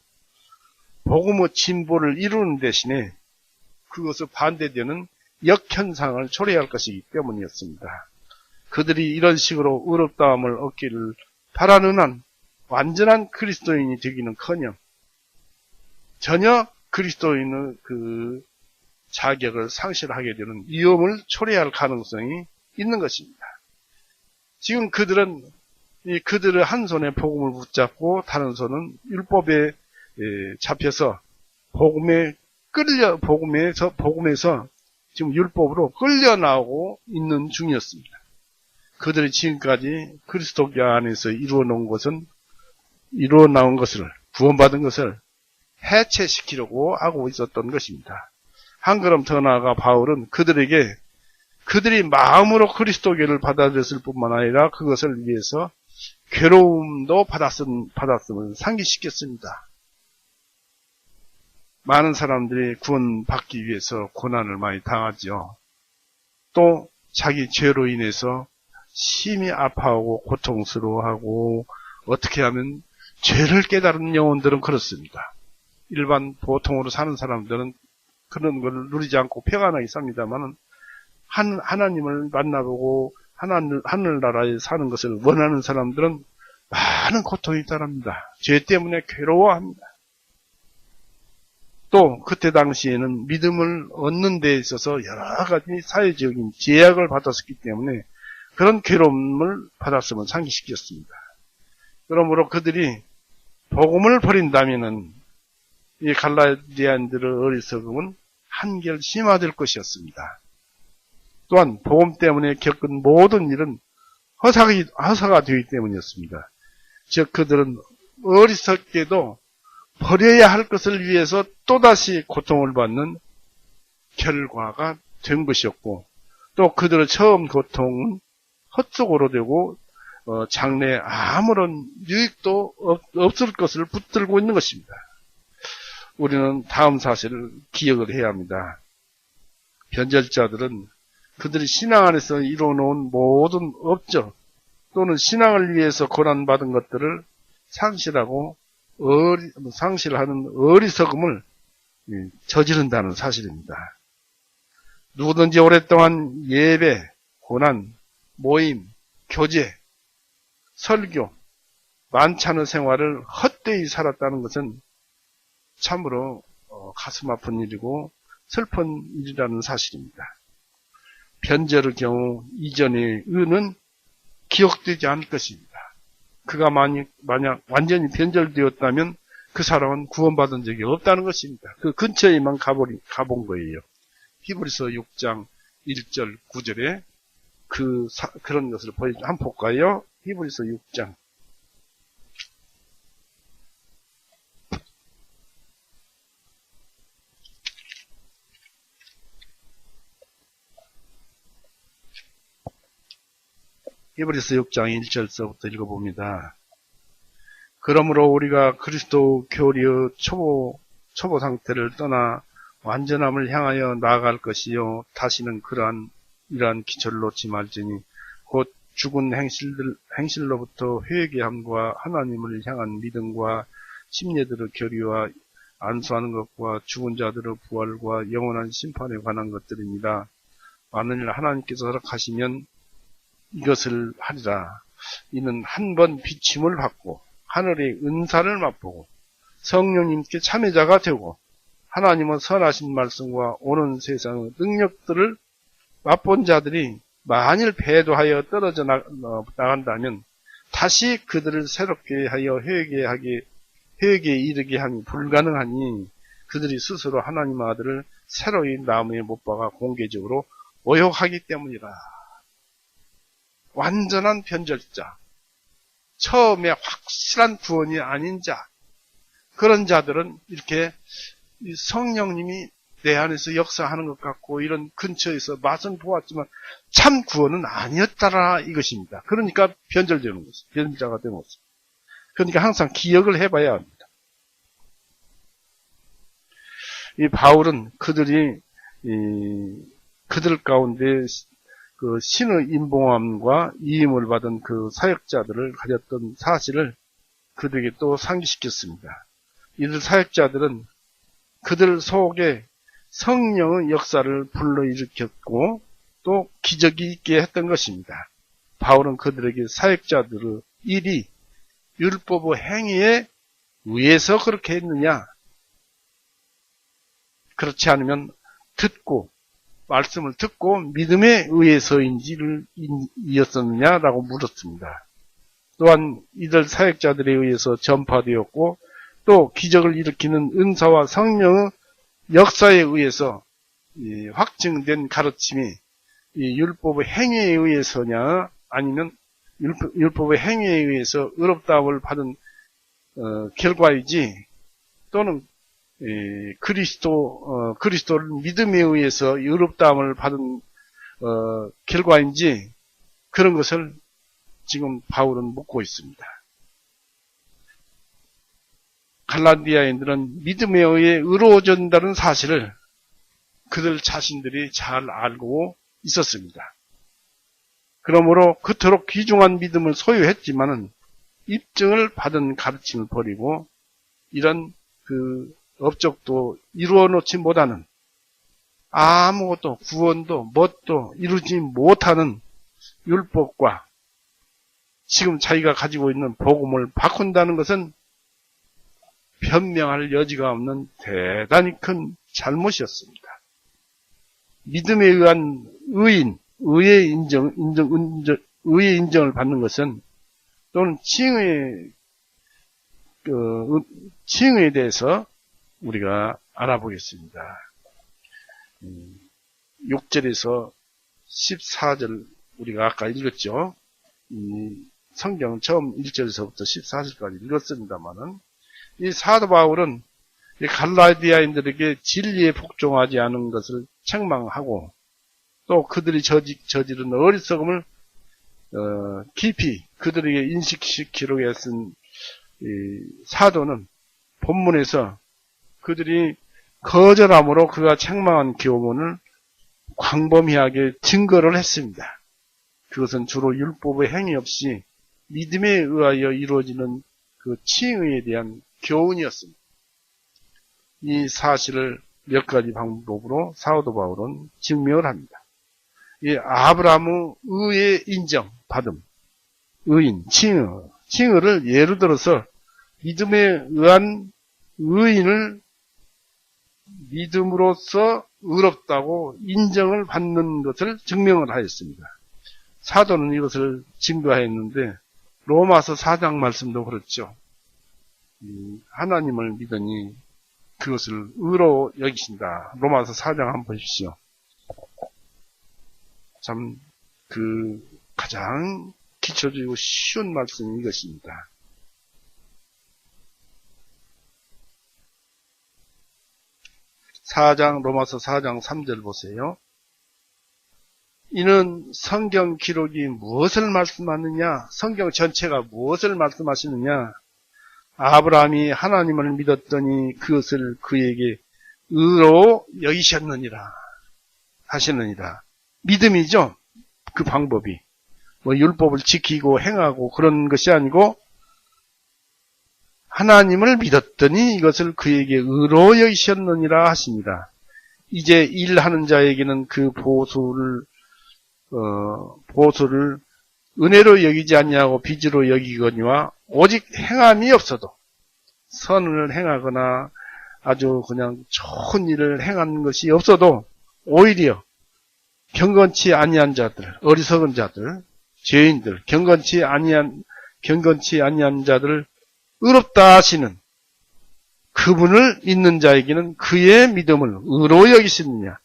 복음의 진보를 이루는 대신에 그것을 반대되는 역현상을 초래할 것이기 때문이었습니다. 그들이 이런 식으로 의롭다함을 얻기를 바라는 한 완전한 그리스도인이 되기는커녕 전혀 그리스도인의 그 자격을 상실하게 되는 위험을 초래할 가능성이 있는 것입니다. 지금 그들은 그들의 한 손에 복음을 붙잡고 다른 손은 율법에 잡혀서 복음에서 지금 율법으로 끌려 나오고 있는 중이었습니다. 그들이 지금까지 그리스도교 안에서 이루어 나온 것을 구원받은 것을 해체시키려고 하고 있었던 것입니다. 한 걸음 더 나아가 바울은 그들에게 그들이 마음으로 그리스도교를 받아들였을 뿐만 아니라 그것을 위해서 괴로움도 받았음을 상기시켰습니다. 많은 사람들이 구원받기 위해서 고난을 많이 당하죠. 또 자기 죄로 인해서 심히 아파하고 고통스러워하고 어떻게 하면 죄를 깨달은 영혼들은 그렇습니다. 일반 보통으로 사는 사람들은 그런 걸 누리지 않고 평안하게 삽니다만은 하나님을 만나보고 하늘나라에 사는 것을 원하는 사람들은 많은 고통이 따릅니다. 죄 때문에 괴로워합니다. 또 그때 당시에는 믿음을 얻는 데 있어서 여러 가지 사회적인 제약을 받았었기 때문에 그런 괴로움을 받았음을 상기시켰습니다. 그러므로 그들이 복음을 버린다면은 이 갈라디아인들의 어리석음은 한결 심화될 것이었습니다. 또한 복음 때문에 겪은 모든 일은 허사가 되기 때문이었습니다. 즉 그들은 어리석게도 버려야 할 것을 위해서 또다시 고통을 받는 결과가 된 것이었고 또 그들의 처음 고통은 헛수고로 되고 장래에 아무런 유익도 없을 것을 붙들고 있는 것입니다. 우리는 다음 사실을 기억을 해야 합니다. 변절자들은 그들이 신앙 안에서 이루어놓은 모든 업적 또는 신앙을 위해서 고난받은 것들을 상실하는 어리석음을 저지른다는 사실입니다. 누구든지 오랫동안 예배, 고난, 모임, 교제, 설교, 만찬의 생활을 헛되이 살았다는 것은 참으로 가슴 아픈 일이고 슬픈 일이라는 사실입니다. 변절의 경우 이전의 의는 기억되지 않을 것입니다. 그가 만약 완전히 변절되었다면 그 사람은 구원받은 적이 없다는 것입니다. 그 근처에만 가본 거예요. 히브리서 6장 1절 9절에 그런 것을 보여주죠. 한번 볼까요? 히브리서 6장. 히브리서 6장 1절서부터 읽어봅니다. 그러므로 우리가 그리스도 교리의 초보 상태를 떠나 완전함을 향하여 나아갈 것이요 다시는 이러한 기초를 놓지 말지니 곧 죽은 행실로부터 회개함과 하나님을 향한 믿음과 심령들의 교리와 안수하는 것과 죽은 자들의 부활과 영원한 심판에 관한 것들입니다. 만일 하나님께서 허락하시면 이것을 하리라. 이는 한 번 비침을 받고 하늘의 은사를 맛보고 성령님께 참여자가 되고 하나님의 선하신 말씀과 오는 세상의 능력들을 맛본 자들이 만일 배도하여 떨어져 나간다면 다시 그들을 새롭게 하여 회개에 이르게 함이 불가능하니 그들이 스스로 하나님의 아들을 새로이 나무에 못 박아 공개적으로 모욕하기 때문이라. 완전한 변절자, 처음에 확실한 구원이 아닌 자, 그런 자들은 이렇게 성령님이 내 안에서 역사하는 것 같고 이런 근처에서 맛은 보았지만 참 구원은 아니었다라 이것입니다. 그러니까 변절되는 것입니다. 변절자가 되는 것입니다. 그러니까 항상 기억을 해봐야 합니다. 이 바울은 그들 가운데 그 신의 인봉함과 이임을 받은 그 사역자들을 가졌던 사실을 그들에게 또 상기시켰습니다. 이들 사역자들은 그들 속에 성령의 역사를 불러일으켰고 또 기적이 있게 했던 것입니다. 바울은 그들에게 사역자들의 일이 율법의 행위에 의해서 그렇게 했느냐? 그렇지 않으면 말씀을 듣고 믿음에 의해서이었느냐라고 물었습니다. 또한 이들 사역자들에 의해서 전파되었고 또 기적을 일으키는 은사와 성령의 역사에 의해서 확증된 가르침이 율법의 행위에 의해서냐 아니면 율법의 행위에 의해서 의롭다함을 받은 결과이지 또는 그리스도를 믿음에 의해서 의롭다함을 받은 결과인지 그런 것을 지금 바울은 묻고 있습니다. 갈라디아인들은 믿음에 의해 의로워진다는 사실을 그들 자신들이 잘 알고 있었습니다. 그러므로 그토록 귀중한 믿음을 소유했지만은 입증을 받은 가르침을 버리고 이런 그 업적도 이루어 놓지 못하는 아무것도 구원도 뭣도 이루지 못하는 율법과 지금 자기가 가지고 있는 복음을 바꾼다는 것은 변명할 여지가 없는 대단히 큰 잘못이었습니다. 믿음에 의한 의의 인정을 받는 것은 또는 칭의에 대해서 우리가 알아보겠습니다. 6절에서 14절 우리가 아까 읽었죠. 성경 처음 1절에서부터 14절까지 읽었습니다만은 이 사도 바울은 이 갈라디아인들에게 진리에 복종하지 않은 것을 책망하고 또 그들이 저지른 어리석음을 깊이 그들에게 인식시키려고 쓴 사도는 본문에서 그들이 거절함으로 그가 책망한 교훈을 광범위하게 증거를 했습니다. 그것은 주로 율법의 행위 없이 믿음에 의하여 이루어지는 그 칭의에 대한 교훈이었습니다. 이 사실을 몇 가지 방법으로 사도 바울은 증명을 합니다. 이 아브라함의 의의 인정, 받음, 의인, 칭의를 예를 들어서 믿음에 의한 의인을 믿음으로써 의롭다고 인정을 받는 것을 증명을 하였습니다. 사도는 이것을 증거하였는데 로마서 4장 말씀도 그렇죠. 하나님을 믿으니 그것을 의로 여기신다. 로마서 4장 한번 보십시오. 참 가장 기초적이고 쉬운 말씀이 이것입니다. 로마서 4장 3절 보세요. 이는 성경 기록이 무엇을 말씀하느냐? 성경 전체가 무엇을 말씀하시느냐? 아브라함이 하나님을 믿었더니 그것을 그에게 의로 여기셨느니라 하시느니라. 믿음이죠. 그 방법이 율법을 지키고 행하고 그런 것이 아니고 하나님을 믿었더니 이것을 그에게 의로 여기셨느니라 하십니다. 이제 일하는 자에게는 그 보수를 은혜로 여기지 아니하고 빚으로 여기거니와 오직 행함이 없어도 선을 행하거나 아주 그냥 좋은 일을 행한 것이 없어도 오히려 경건치 아니한 자들, 어리석은 자들, 죄인들, 경건치 아니한 자들을 의롭다 하시는 그분을 믿는 자에게는 그의 믿음을 의로 여기시느냐.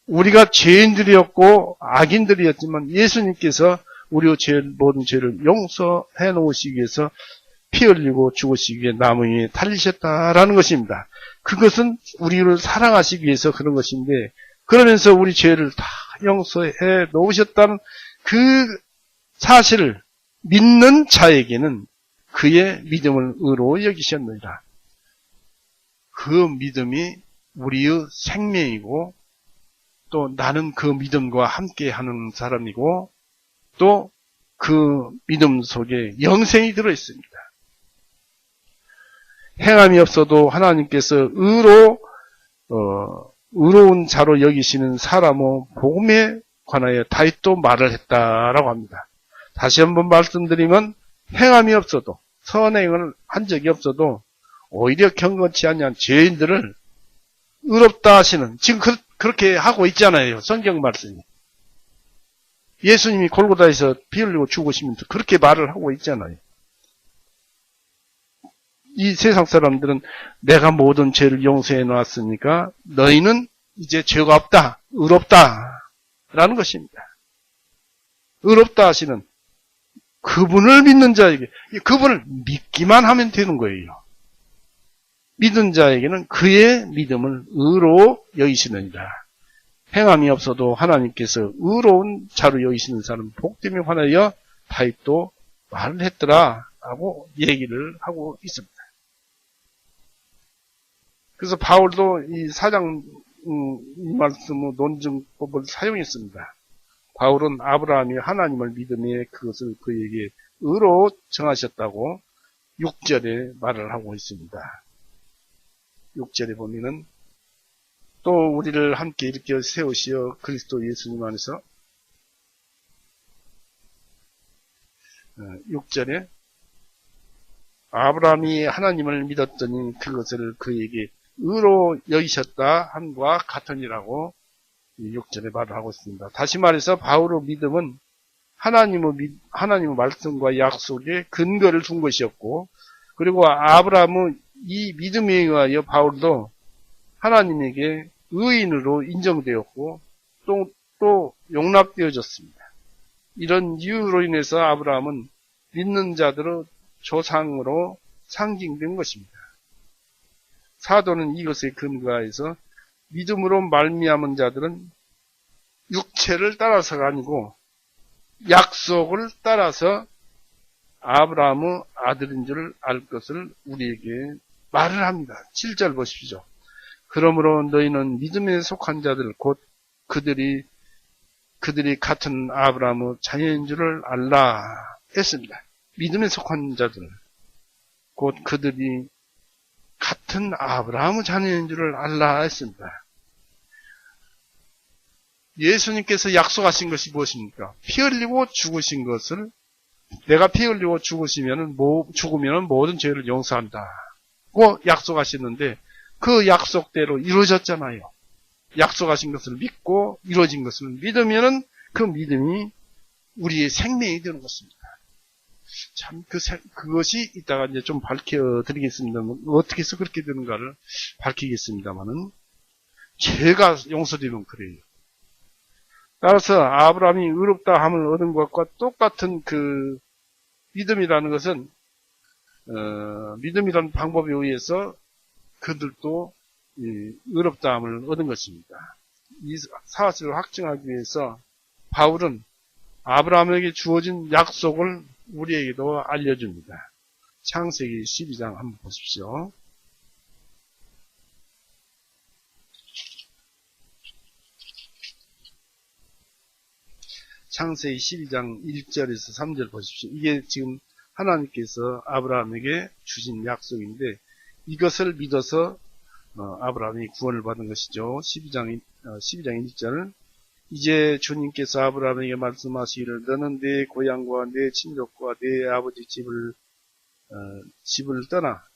우리가 죄인들이었고 악인들이었지만 예수님께서 우리의 모든 죄를 용서해 놓으시기 위해서 피 흘리고 죽으시기 위해 나무 위에 달리셨다라는 것입니다. 그것은 우리를 사랑하시기 위해서 그런 것인데 그러면서 우리 죄를 다 용서해 놓으셨다는 그 사실을 믿는 자에게는 그의 믿음을 의로 여기셨느니라. 그 믿음이 우리의 생명이고 또 나는 그 믿음과 함께하는 사람이고 또 그 믿음 속에 영생이 들어있습니다. 행함이 없어도 하나님께서 의로운 자로 여기시는 사람의 복음에 관하여 다윗도 말을 했다라고 합니다. 다시 한번 말씀드리면 행함이 없어도 선행을 한 적이 없어도 오히려 경건치 아니한 죄인들을 의롭다 하시는 지금 그렇게 하고 있잖아요. 성경 말씀이. 예수님이 골고다에서 피 흘리고 죽으시면서 그렇게 말을 하고 있잖아요. 이 세상 사람들은 내가 모든 죄를 용서해 놨으니까 너희는 이제 죄가 없다, 의롭다 라는 것입니다. 의롭다 하시는 그분을 믿는 자에게 그분을 믿기만 하면 되는 거예요. 믿은 자에게는 그의 믿음을 의로 여기시느니라. 행함이 없어도 하나님께서 의로운 자로 여기시는 사람 복됨에 관하여 다윗도 말을 했더라 라고 얘기를 하고 있습니다. 그래서 바울도 이 4장 이 말씀의 논증법을 사용했습니다. 바울은 아브라함이 하나님을 믿음에 그것을 그에게 의로 정하셨다고 6절에 말을 하고 있습니다. 6절에 보면은 또 우리를 함께 일으켜 세우시어 그리스도 예수님 안에서 6절에 아브라함이 하나님을 믿었더니 그것을 그에게 의로 여기셨다 함과 같으니라고 6절에 말을 하고 있습니다. 다시 말해서 바울의 믿음은 하나님의 말씀과 약속에 근거를 둔 것이었고 그리고 아브라함은 이 믿음에 의하여 바울도 하나님에게 의인으로 인정되었고 또 용납되어졌습니다. 이런 이유로 인해서 아브라함은 믿는 자들의 조상으로 상징된 것입니다. 사도는 이것에 근거해서 믿음으로 말미암은 자들은 육체를 따라서가 아니고 약속을 따라서 아브라함의 아들인 줄 알 것을 우리에게 말을 합니다. 7절 보십시오. 그러므로 너희는 믿음에 속한 자들 곧 그들이 같은 아브라함의 자녀인 줄을 알라 했습니다. 믿음에 속한 자들 곧 그들이 같은 아브라함의 자녀인 줄을 알라 했습니다. 예수님께서 약속하신 것이 무엇입니까? 피 흘리고 죽으신 것을, 내가 피 흘리고 죽으면 모든 죄를 용서한다고 약속하셨는데 그 약속대로 이루어졌잖아요. 약속하신 것을 믿고 이루어진 것을 믿으면은 그 믿음이 우리의 생명이 되는 것입니다. 참, 그것이 이따가 이제 좀 밝혀드리겠습니다. 어떻게 해서 그렇게 되는가를 밝히겠습니다만은, 죄가 용서되면 그래요. 따라서 아브라함이 의롭다 함을 얻은 것과 똑같은 그 믿음이라는 것은, 믿음이라는 방법에 의해서 그들도 의롭다 함을 얻은 것입니다. 이 사실을 확증하기 위해서 바울은 아브라함에게 주어진 약속을 우리에게도 알려줍니다. 창세기 12장 한번 보십시오. 창세기 12장 1절에서 3절 보십시오. 이게 지금 하나님께서 아브라함에게 주신 약속인데 이것을 믿어서 아브라함이 구원을 받은 것이죠. 12장 1절 이제 주님께서 아브라함에게 말씀하시기를 너는 내 고향과 내 친족과 내 아버지 집을 떠나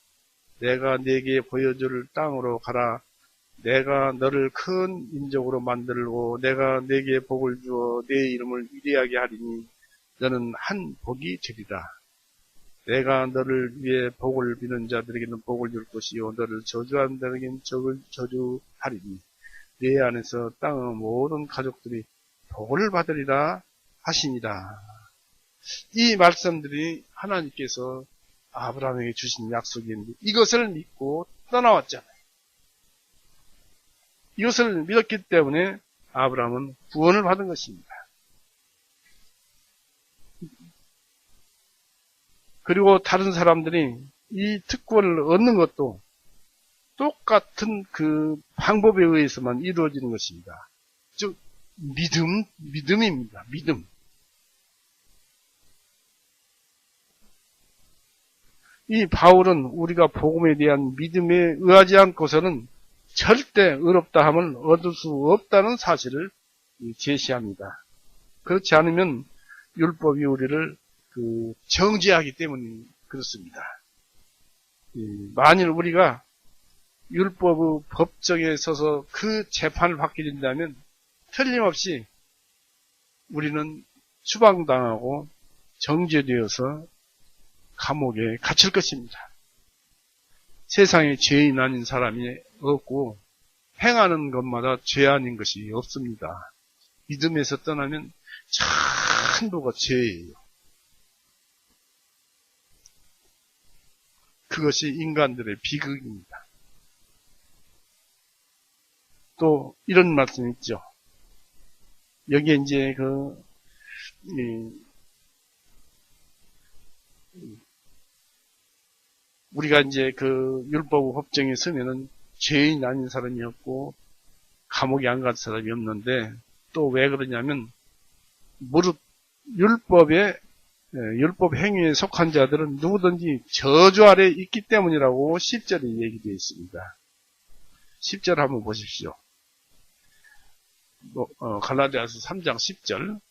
내가 네게 보여줄 땅으로 가라. 내가 너를 큰 민족으로 만들고 내가 네게 복을 주어 내 이름을 위대하게 하리니 너는 한 복이 되리라. 내가 너를 위해 복을 비는 자들에게는 복을 줄 것이요 너를 저주하는 자들에게는 저주하리니 내 안에서 땅의 모든 가족들이 복을 받으리라 하시니라. 이 말씀들이 하나님께서 아브라함에게 주신 약속인데 이것을 믿고 떠나왔잖아요. 이것을 믿었기 때문에 아브라함은 구원을 받은 것입니다. 그리고 다른 사람들이 이 특권을 얻는 것도 똑같은 그 방법에 의해서만 이루어지는 것입니다. 즉 믿음입니다. 믿음. 이 바울은 우리가 복음에 대한 믿음에 의하지 않고서는 절대 의롭다함을 얻을 수 없다는 사실을 제시합니다. 그렇지 않으면 율법이 우리를 정죄하기 때문에 그렇습니다. 만일 우리가 율법의 법정에 서서 그 재판을 받게 된다면 틀림없이 우리는 추방당하고 정죄되어서 감옥에 갇힐 것입니다. 세상에 죄인 아닌 사람이 없고 행하는 것마다 죄 아닌 것이 없습니다. 믿음에서 떠나면 전부가 죄예요. 그것이 인간들의 비극입니다. 또 이런 말씀이 있죠. 여기에 이제 우리가 이제 율법 법정에 서면은 죄인 아닌 사람이 없고 감옥에 안 간 사람이 없는데 또 왜 그러냐면 율법 행위에 속한 자들은 누구든지 저주 아래 있기 때문이라고 10절에 얘기되어 있습니다. 10절 한번 보십시오. 갈라디아서 3장 10절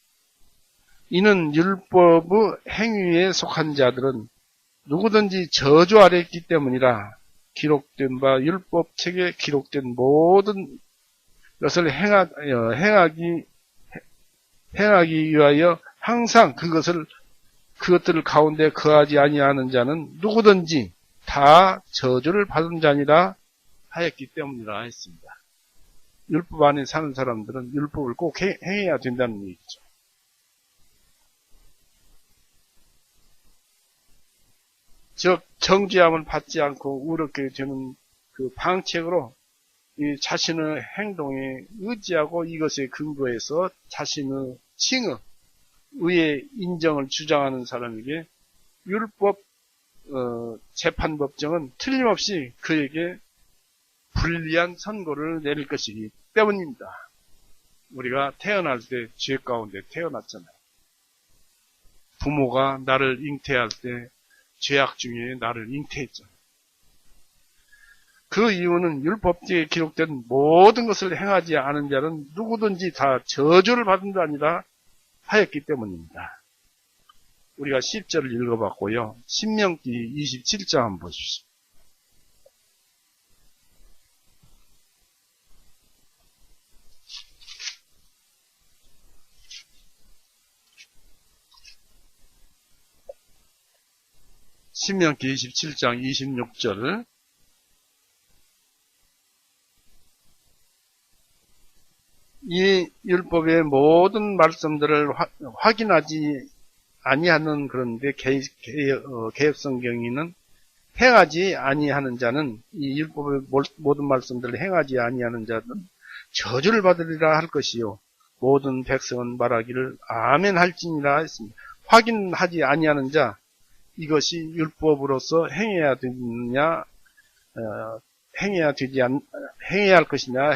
이는 율법의 행위에 속한 자들은 누구든지 저주 아래 있기 때문이라 기록된 바 율법책에 기록된 모든 것을 행하기 위하여 항상 그것들 가운데 거하지 아니하는 자는 누구든지 다 저주를 받은 자니라 하였기 때문이라 했습니다. 율법 안에 사는 사람들은 율법을 꼭 행해야 된다는 얘기죠. 즉 정죄함을 받지 않고 의롭게 되는 그 방책으로 이 자신의 행동에 의지하고 이것에 근거해서 자신의 칭의, 의의 인정을 주장하는 사람에게 율법 재판법정은 틀림없이 그에게 불리한 선고를 내릴 것이기 때문입니다. 우리가 태어날 때 죄 가운데 태어났잖아요. 부모가 나를 잉태할 때 죄악 중에 나를 잉태했잖아요. 그 이유는 율법지에 기록된 모든 것을 행하지 않은 자는 누구든지 다 저주를 받은 자 아니라 하였기 때문입니다. 우리가 10절을 읽어봤고요. 신명기 27장 한번 보십시오. 신명기 27장 26절. 이 율법의 모든 말씀들을 확인하지 아니하는 그런데 개역성경에는 행하지 아니하는 자는 이 율법의 모든 말씀들을 행하지 아니하는 자는 저주를 받으리라 할 것이요 모든 백성은 말하기를 아멘 할지니라 했습니다. 확인하지 아니하는 자 이것이 율법으로서 행해야 되느냐 행해야 할 것이냐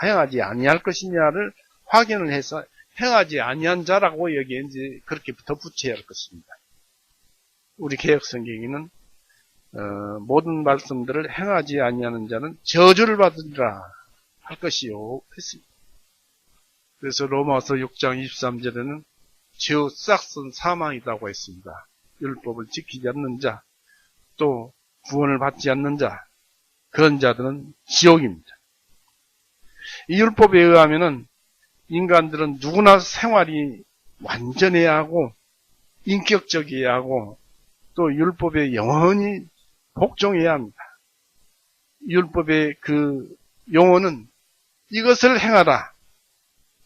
행하지 아니할 것이냐를 확인을 해서 행하지 아니한 자라고 여기에 이제 그렇게 덧붙여야 할 것입니다. 우리 개역성경에는 모든 말씀들을 행하지 아니하는 자는 저주를 받으리라 할 것이요 했습니다. 그래서 로마서 6장 23절에는 죄의 싹은 사망이라고 했습니다. 율법을 지키지 않는 자, 또 구원을 받지 않는 자, 그런 자들은 지옥입니다. 이 율법에 의하면은 인간들은 누구나 생활이 완전해야 하고 인격적이어야 하고 또 율법에 영원히 복종해야 합니다. 율법의 그 용어는 이것을 행하라.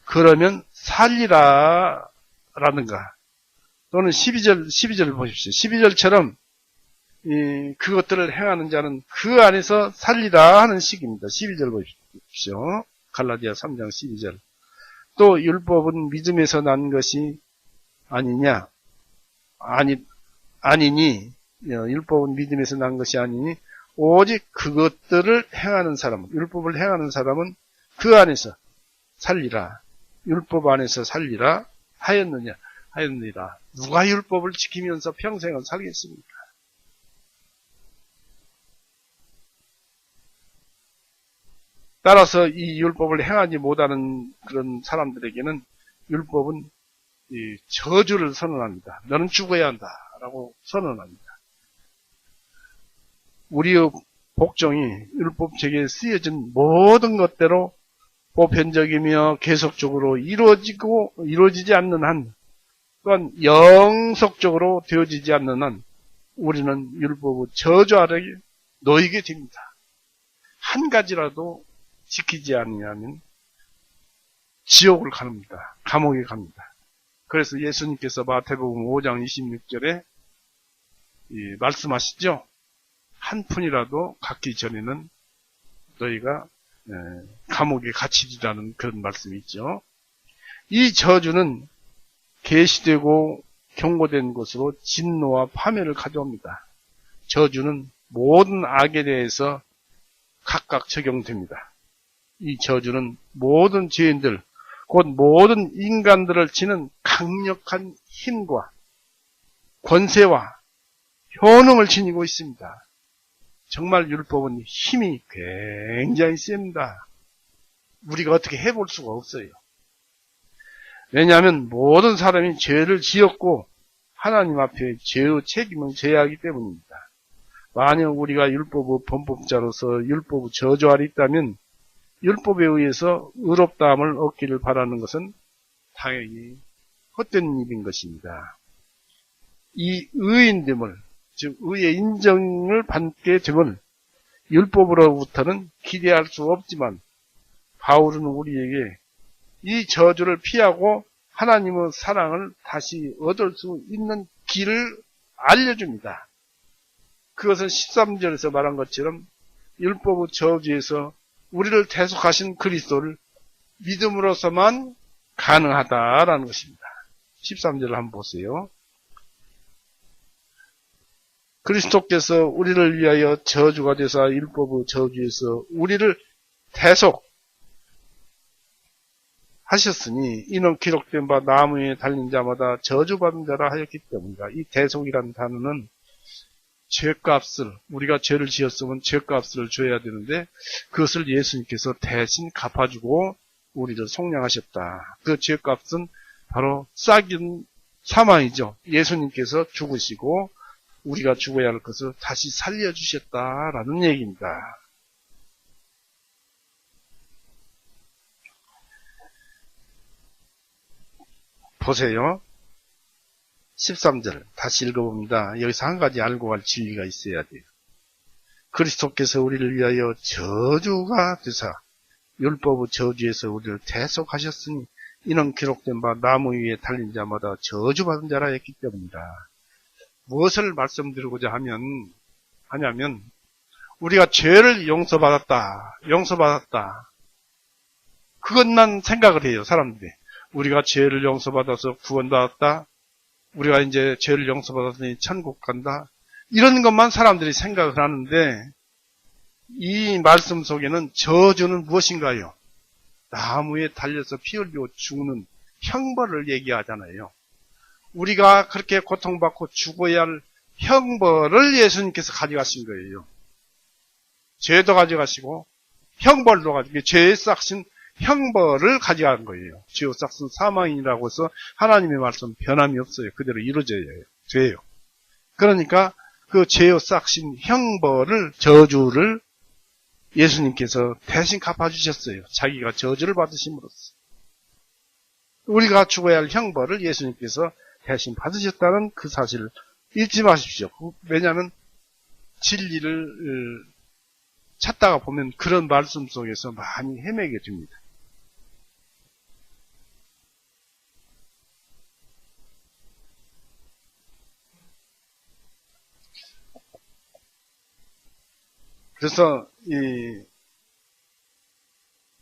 그러면 살리라 라든가 또는 12절을 보십시오. 12절처럼 그것들을 행하는 자는 그 안에서 살리라 하는 식입니다. 12절 보십시오. 갈라디아 3장 12절. 또 율법은 믿음에서 난 것이 아니냐? 아니니 율법은 믿음에서 난 것이 아니니 오직 그것들을 행하는 사람, 율법을 행하는 사람은 그 안에서 살리라. 율법 안에서 살리라 하였느니라. 누가 율법을 지키면서 평생을 살겠습니까? 따라서 이 율법을 행하지 못하는 그런 사람들에게는 율법은 저주를 선언합니다. 너는 죽어야 한다라고 선언합니다. 우리의 복종이 율법책에 쓰여진 모든 것대로 보편적이며 계속적으로 이루어지지 않는 한, 또한 영속적으로 되어지지 않는 한 우리는 율법의 저주 아래 놓이게 됩니다. 한 가지라도 지키지 않으면 지옥을 갑니다. 감옥에 갑니다. 그래서 예수님께서 마태복음 5장 26절에 말씀하시죠. 한 푼이라도 갖기 전에는 너희가 감옥에 갇히리라는 그런 말씀이 있죠. 이 저주는 계시되고 경고된 것으로 진노와 파멸을 가져옵니다. 저주는 모든 악에 대해서 각각 적용됩니다. 이 저주는 모든 죄인들, 곧 모든 인간들을 치는 강력한 힘과 권세와 효능을 지니고 있습니다. 정말 율법은 힘이 굉장히 셉니다. 우리가 어떻게 해볼 수가 없어요. 왜냐하면 모든 사람이 죄를 지었고 하나님 앞에 죄의 책임을 져야 하기 때문입니다. 만약 우리가 율법의 범법자로서 율법의 저주 아래 있다면 율법에 의해서 의롭다함을 얻기를 바라는 것은 당연히 헛된 일인 것입니다. 이 의인됨을, 즉 의의 인정을 받게 됨을 율법으로부터는 기대할 수 없지만 바울은 우리에게 이 저주를 피하고 하나님의 사랑을 다시 얻을 수 있는 길을 알려줍니다. 그것은 13절에서 말한 것처럼 율법의 저주에서 우리를 대속하신 그리스도를 믿음으로서만 가능하다라는 것입니다. 13절을 한번 보세요. 그리스도께서 우리를 위하여 저주가 되사 율법의 저주에서 우리를 대속하셨으니 이는 기록된 바 나무에 달린 자마다 저주받은 자라 하였기 때문이다. 이 대속이라는 단어는 죄값을, 우리가 죄를 지었으면 죄값을 줘야 되는데 그것을 예수님께서 대신 갚아주고 우리를 속량하셨다. 그 죄값은 바로 싹인 사망이죠. 예수님께서 죽으시고 우리가 죽어야 할 것을 다시 살려주셨다라는 얘기입니다. 보세요. 13절 다시 읽어봅니다. 여기서 한 가지 알고 갈 진리가 있어야 돼요. 그리스도께서 우리를 위하여 저주가 되사 율법의 저주에서 우리를 대속하셨으니 이는 기록된 바 나무 위에 달린 자마다 저주받은 자라 했기 때문이다. 무엇을 말씀드리고자 하냐면 우리가 죄를 용서받았다. 그것만 생각을 해요. 사람들이. 우리가 죄를 용서받아서 구원받았다. 우리가 이제 죄를 용서받았으니 천국 간다. 이런 것만 사람들이 생각을 하는데 이 말씀 속에는 저주는 무엇인가요? 나무에 달려서 피 흘리고 죽는 형벌을 얘기하잖아요. 우리가 그렇게 고통받고 죽어야 할 형벌을 예수님께서 가져가신 거예요. 죄도 가져가시고 형벌도 가지고 죄의 싹신 형벌을 가져간 거예요. 죄의 싹신 사망이라고 해서 하나님의 말씀 변함이 없어요. 그대로 이루어져야 돼요. 그러니까 그 죄의 싹신 형벌을 저주를 예수님께서 대신 갚아주셨어요. 자기가 저주를 받으심으로써. 우리가 죽어야 할 형벌을 예수님께서 대신 받으셨다는 그 사실을 잊지 마십시오. 왜냐하면 진리를 찾다가 보면 그런 말씀 속에서 많이 헤매게 됩니다. 그래서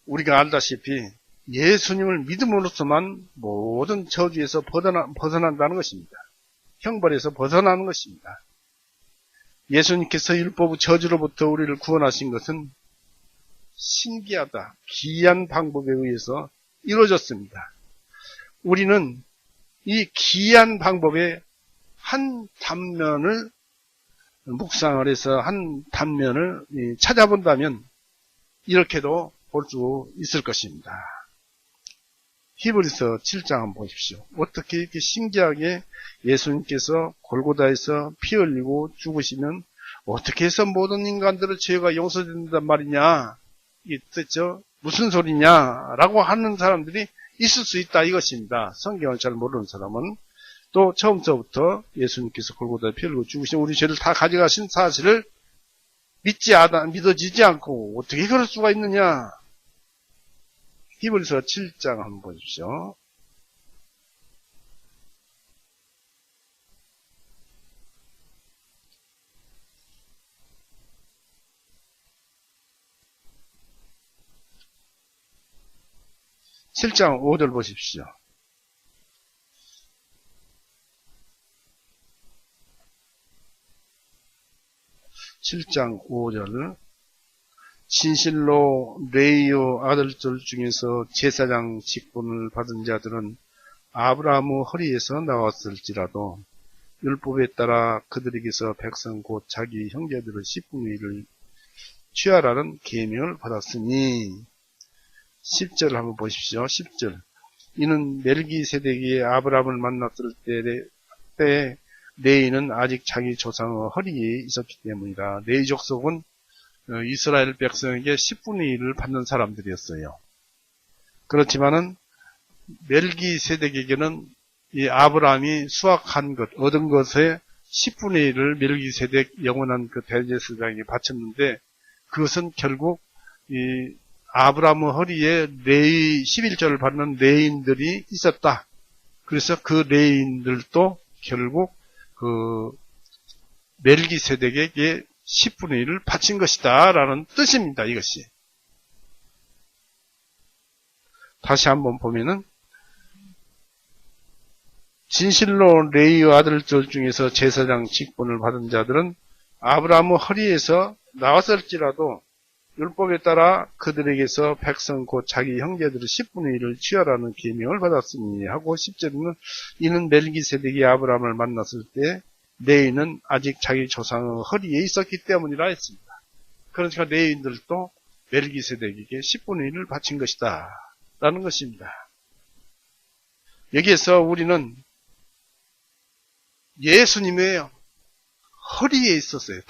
우리가 알다시피 예수님을 믿음으로써만 모든 저주에서 벗어난다는 것입니다. 형벌에서 벗어나는 것입니다. 예수님께서 율법의 저주로부터 우리를 구원하신 것은 신기하다, 기이한 방법에 의해서 이루어졌습니다. 우리는 이 기이한 방법의 한 단면을 묵상을 해서 한 단면을 찾아본다면 이렇게도 볼 수 있을 것입니다. 히브리서 7장 한번 보십시오. 어떻게 이렇게 신기하게 예수님께서 골고다에서 피 흘리고 죽으시면 어떻게 해서 모든 인간들의 죄가 용서된단 말이냐, 이게 도대체 무슨 소리냐 라고 하는 사람들이 있을 수 있다 이것입니다. 성경을 잘 모르는 사람은. 또 처음서부터 예수님께서 골고다에 피 흘리고 죽으신 우리 죄를 다 가져가신 사실을 믿어지지 않고 어떻게 그럴 수가 있느냐. 히브리서 7장 한번 보십시오. (7장 5절) 보십시오. (7장 5절) 진실로 레이의 아들들 중에서 제사장 직분을 받은 자들은 아브라함의 허리에서 나왔을지라도 율법에 따라 그들에게서 백성 곧 자기 형제들의 10분의 1을 취하라는 계명을 받았으니 10절 한번 보십시오. 10절 이는 멜기세덱이 아브라함을 만났을 때 레이는 아직 자기 조상의 허리에 있었기 때문이다. 레이 족속은 이스라엘 백성에게 10분의 1을 받는 사람들이었어요. 그렇지만은 멜기세덱에게는 이 아브라함이 수확한 것, 얻은 것의 10분의 1을 멜기세덱 영원한 그 대제사장에게 바쳤는데 그것은 결국 이 아브라함의 허리에 레위 11절을 받는 레위인들이 있었다. 그래서 그 레위인들도 결국 그 멜기세덱에게 10분의 1을 바친 것이다 라는 뜻입니다. 이것이. 다시 한번 보면은 진실로 레위의 아들들 중에서 제사장 직분을 받은 자들은 아브라함의 허리에서 나왔을지라도 율법에 따라 그들에게서 백성 곧 자기 형제들의 10분의 1을 취하라는 계명을 받았으니 하고 10절에는 이는 멜기세덱이 아브라함을 만났을 때 레위는 아직 자기 조상의 허리에 있었기 때문이라 했습니다. 그러니까 레위인들도 멜기세덱에게 10분의 1을 바친 것이다 라는 것입니다. 여기에서 우리는 예수님의 허리에 있었어요.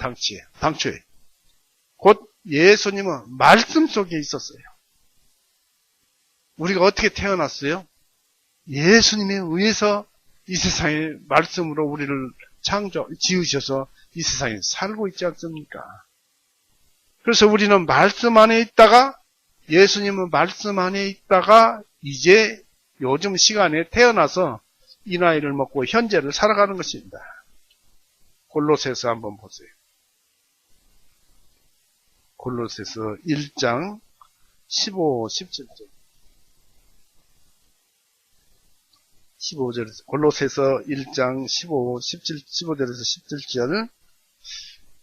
당초에. 곧 예수님은 말씀 속에 있었어요. 우리가 어떻게 태어났어요? 예수님에 의해서 이 세상에 말씀으로 우리를 지으셔서 이 세상에 살고 있지 않습니까? 그래서 우리는 말씀 안에 있다가, 예수님은 말씀 안에 있다가 이제 요즘 시간에 태어나서 이 나이를 먹고 현재를 살아가는 것입니다. 골로새서 한번 보세요. 골로새서 1장 15, 17절. 15절에서, 골로새서 1장 15절에서 17절.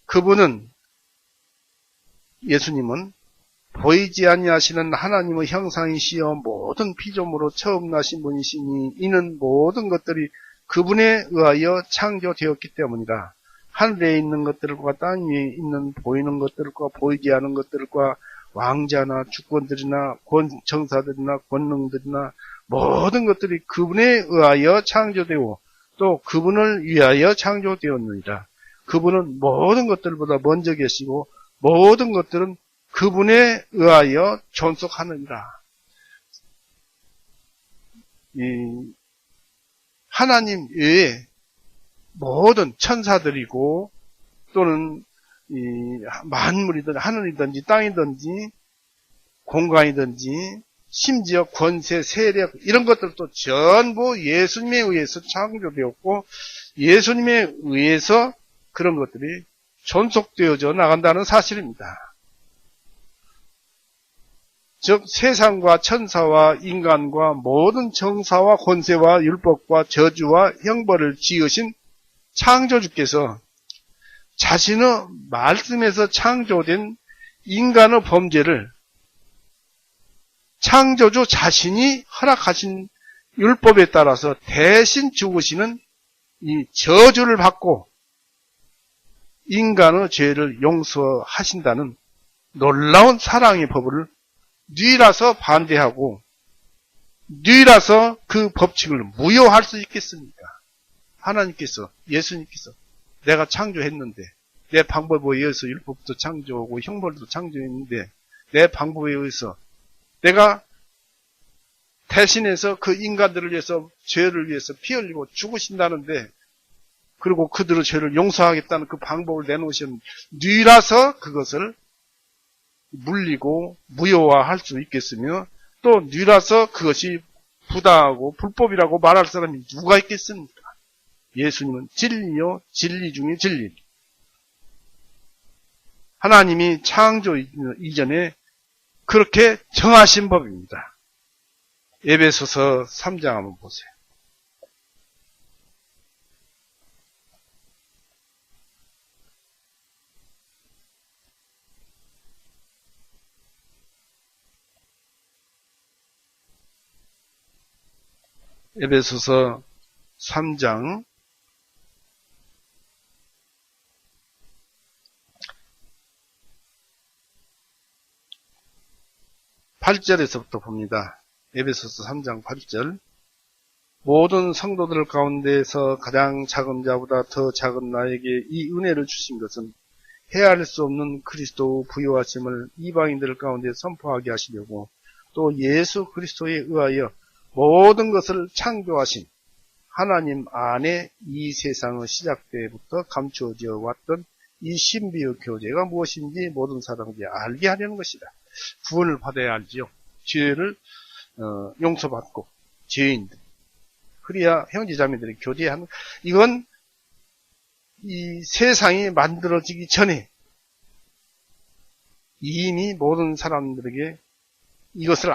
그분은, 예수님은 보이지 아니하시는 하나님의 형상이시여 모든 피조물로 처음 나신 분이시니 이는 모든 것들이 그분에 의하여 창조되었기 때문이라. 하늘에 있는 것들과 땅 위에 있는 보이는 것들과 보이지 않은 것들과 왕자나 주권들이나 정사들이나 권능들이나 모든 것들이 그분에 의하여 창조되고 또 그분을 위하여 창조되었느니라. 그분은 모든 것들보다 먼저 계시고 모든 것들은 그분에 의하여 존속하느니라. 하나님 외에 모든 천사들이고 또는 만물이든 하늘이든지 땅이든지 공간이든지 심지어 권세, 세력 이런 것들도 전부 예수님에 의해서 창조되었고 예수님에 의해서 그런 것들이 존속되어져 나간다는 사실입니다. 즉 세상과 천사와 인간과 모든 정사와 권세와 율법과 저주와 형벌을 지으신 창조주께서 자신의 말씀에서 창조된 인간의 범죄를 창조주 자신이 허락하신 율법에 따라서 대신 죽으시는 이 저주를 받고 인간의 죄를 용서하신다는 놀라운 사랑의 법을 뉘라서 반대하고 뉘라서 그 법칙을 무효할 수 있겠습니까? 하나님께서, 예수님께서 내가 창조했는데 내 방법에 의해서 율법도 창조하고 형벌도 창조했는데 내 방법에 의해서 내가 대신해서 그 인간들을 위해서 죄를 위해서 피 흘리고 죽으신다는데 그리고 그들의 죄를 용서하겠다는 그 방법을 내놓으신 뉘라서 그것을 물리고 무효화할 수 있겠으며 또 뉘라서 그것이 부당하고 불법이라고 말할 사람이 누가 있겠습니까? 예수님은 진리요 진리 중에 진리. 하나님이 창조 이전에 그렇게 정하신 법입니다. 에베소서 3장 한번 보세요. 에베소서 3장 8절에서부터 봅니다. 에베소서 3장 8절. 모든 성도들 가운데서 가장 작은 자보다 더 작은 나에게 이 은혜를 주신 것은 헤아릴 수 없는 그리스도의 부요하심을 이방인들 가운데 선포하게 하시려고 또 예수 그리스도에 의하여 모든 것을 창조하신 하나님 안에 이 세상의 시작 때부터 감추어져 왔던 이 신비의 교제가 무엇인지 모든 사람들이 알게 하려는 것이다. 구원을 받아야 알지요. 죄를 용서받고 죄인들 그래야 형제자매들이 교제하는 이건 이 세상이 만들어지기 전에 이미 모든 사람들에게 이것을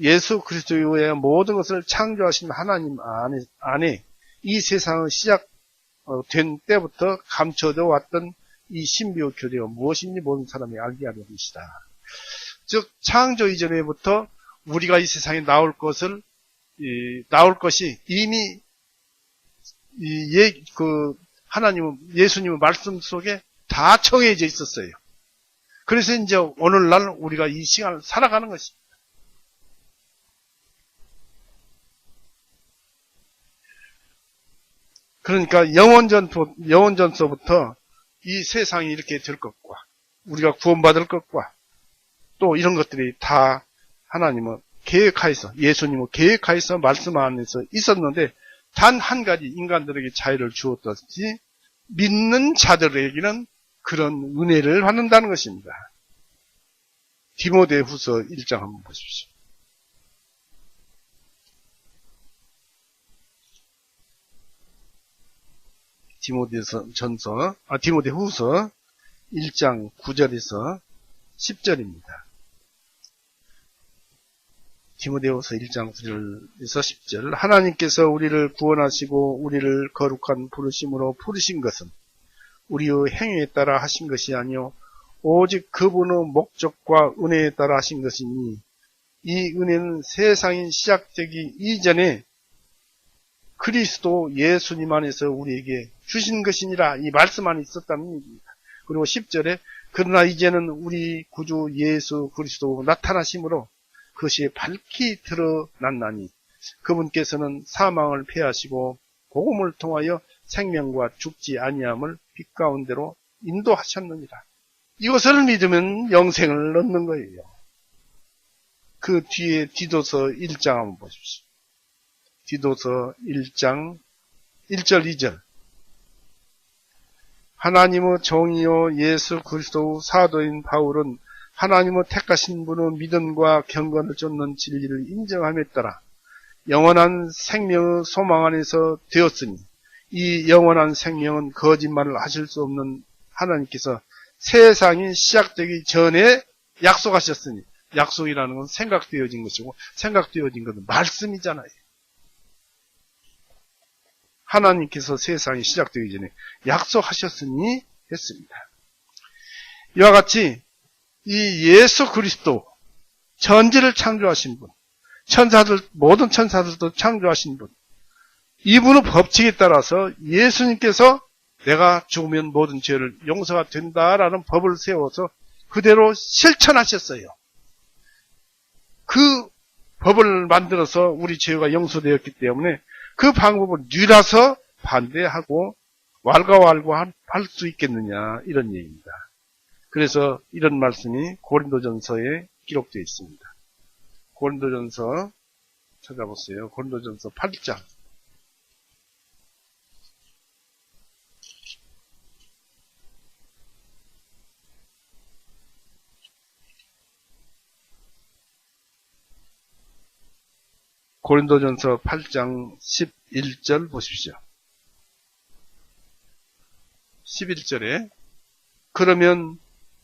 예수 그리스도의 모든 것을 창조하신 하나님 안에 이 세상의 시작된 때부터 감춰져 왔던 이 신비의 교제가 무엇인지 모든 사람이 알게 하는 것이다. 즉 창조 이전에부터 우리가 이 세상에 나올 것이 이미 하나님은, 예수님의 말씀 속에 다 정해져 있었어요. 그래서 이제 오늘날 우리가 이 시간을 살아가는 것입니다. 그러니까 영원전서부터 이 세상이 이렇게 될 것과 우리가 구원받을 것과 또 이런 것들이 다 하나님은 계획하여서, 예수님은 계획하여서 말씀 안에서 있었는데 단 한 가지 인간들에게 자유를 주었듯이 믿는 자들에게는 그런 은혜를 받는다는 것입니다. 디모데후서 1장 한번 보십시오. 디모데후서 1장 9절에서 10절입니다. 디모데후서 1장 9절에서 10절. 하나님께서 우리를 구원하시고 우리를 거룩한 부르심으로 부르신 것은 우리의 행위에 따라 하신 것이 아니요 오직 그분의 목적과 은혜에 따라 하신 것이니 이 은혜는 세상이 시작되기 이전에 그리스도 예수님 안에서 우리에게 주신 것이니라. 이 말씀 안에 있었다는 얘기입니다. 그리고 10절에 그러나 이제는 우리 구주 예수 그리스도 나타나심으로 그것이 밝히 드러났나니 그분께서는 사망을 패하시고 복음을 통하여 생명과 죽지 아니함을 빛 가운데로 인도하셨느니라. 이것을 믿으면 영생을 얻는 거예요. 그 뒤에 디도서 1장 한번 보십시오. 디도서 1장 1절 2절. 하나님의 종이요 예수 그리스도 사도인 바울은 하나님의 택하신 분의 믿음과 경건을 쫓는 진리를 인정함에 따라 영원한 생명의 소망 안에서 되었으니 이 영원한 생명은 거짓말을 하실 수 없는 하나님께서 세상이 시작되기 전에 약속하셨으니, 약속이라는 건 생각되어진 것이고 생각되어진 것은 말씀이잖아요. 하나님께서 세상이 시작되기 전에 약속하셨으니 했습니다. 이와 같이 이 예수 그리스도, 천지를 창조하신 분, 모든 천사들도 창조하신 분, 이분의 법칙에 따라서 예수님께서 내가 죽으면 모든 죄를 용서가 된다라는 법을 세워서 그대로 실천하셨어요. 그 법을 만들어서 우리 죄가 용서되었기 때문에 그 방법을 뉘라서 반대하고 왈가왈부할 수 있겠느냐, 이런 얘기입니다. 그래서 이런 말씀이 고린도전서에 기록되어 있습니다. 고린도전서 찾아보세요. 고린도전서 8장. 고린도전서 8장 11절 보십시오. 11절에 그러면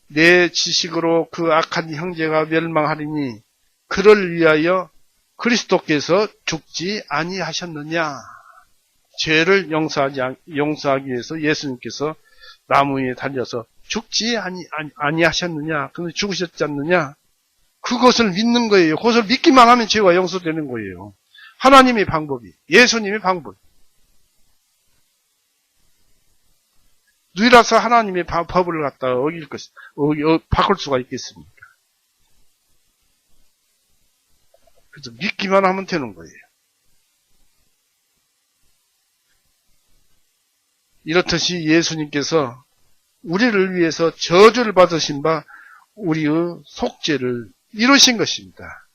내 지식으로 그 악한 형제가 멸망하리니 그를 위하여 그리스도께서 죽지 아니하셨느냐. 죄를 용서하기 위해서 예수님께서 나무 위에 달려서 죽지 아니하셨느냐. 그런데 죽으셨지 않느냐. 그것을 믿는 거예요. 그것을 믿기만 하면 죄가 용서되는 거예요. 하나님의 방법이, 예수님의 방법. 누이라서 하나님의 법을 갖다가 바꿀 수가 있겠습니까? 그래서 믿기만 하면 되는 거예요. 이렇듯이 예수님께서 우리를 위해서 저주를 받으신 바 우리의 속죄를 이루신 것입니다.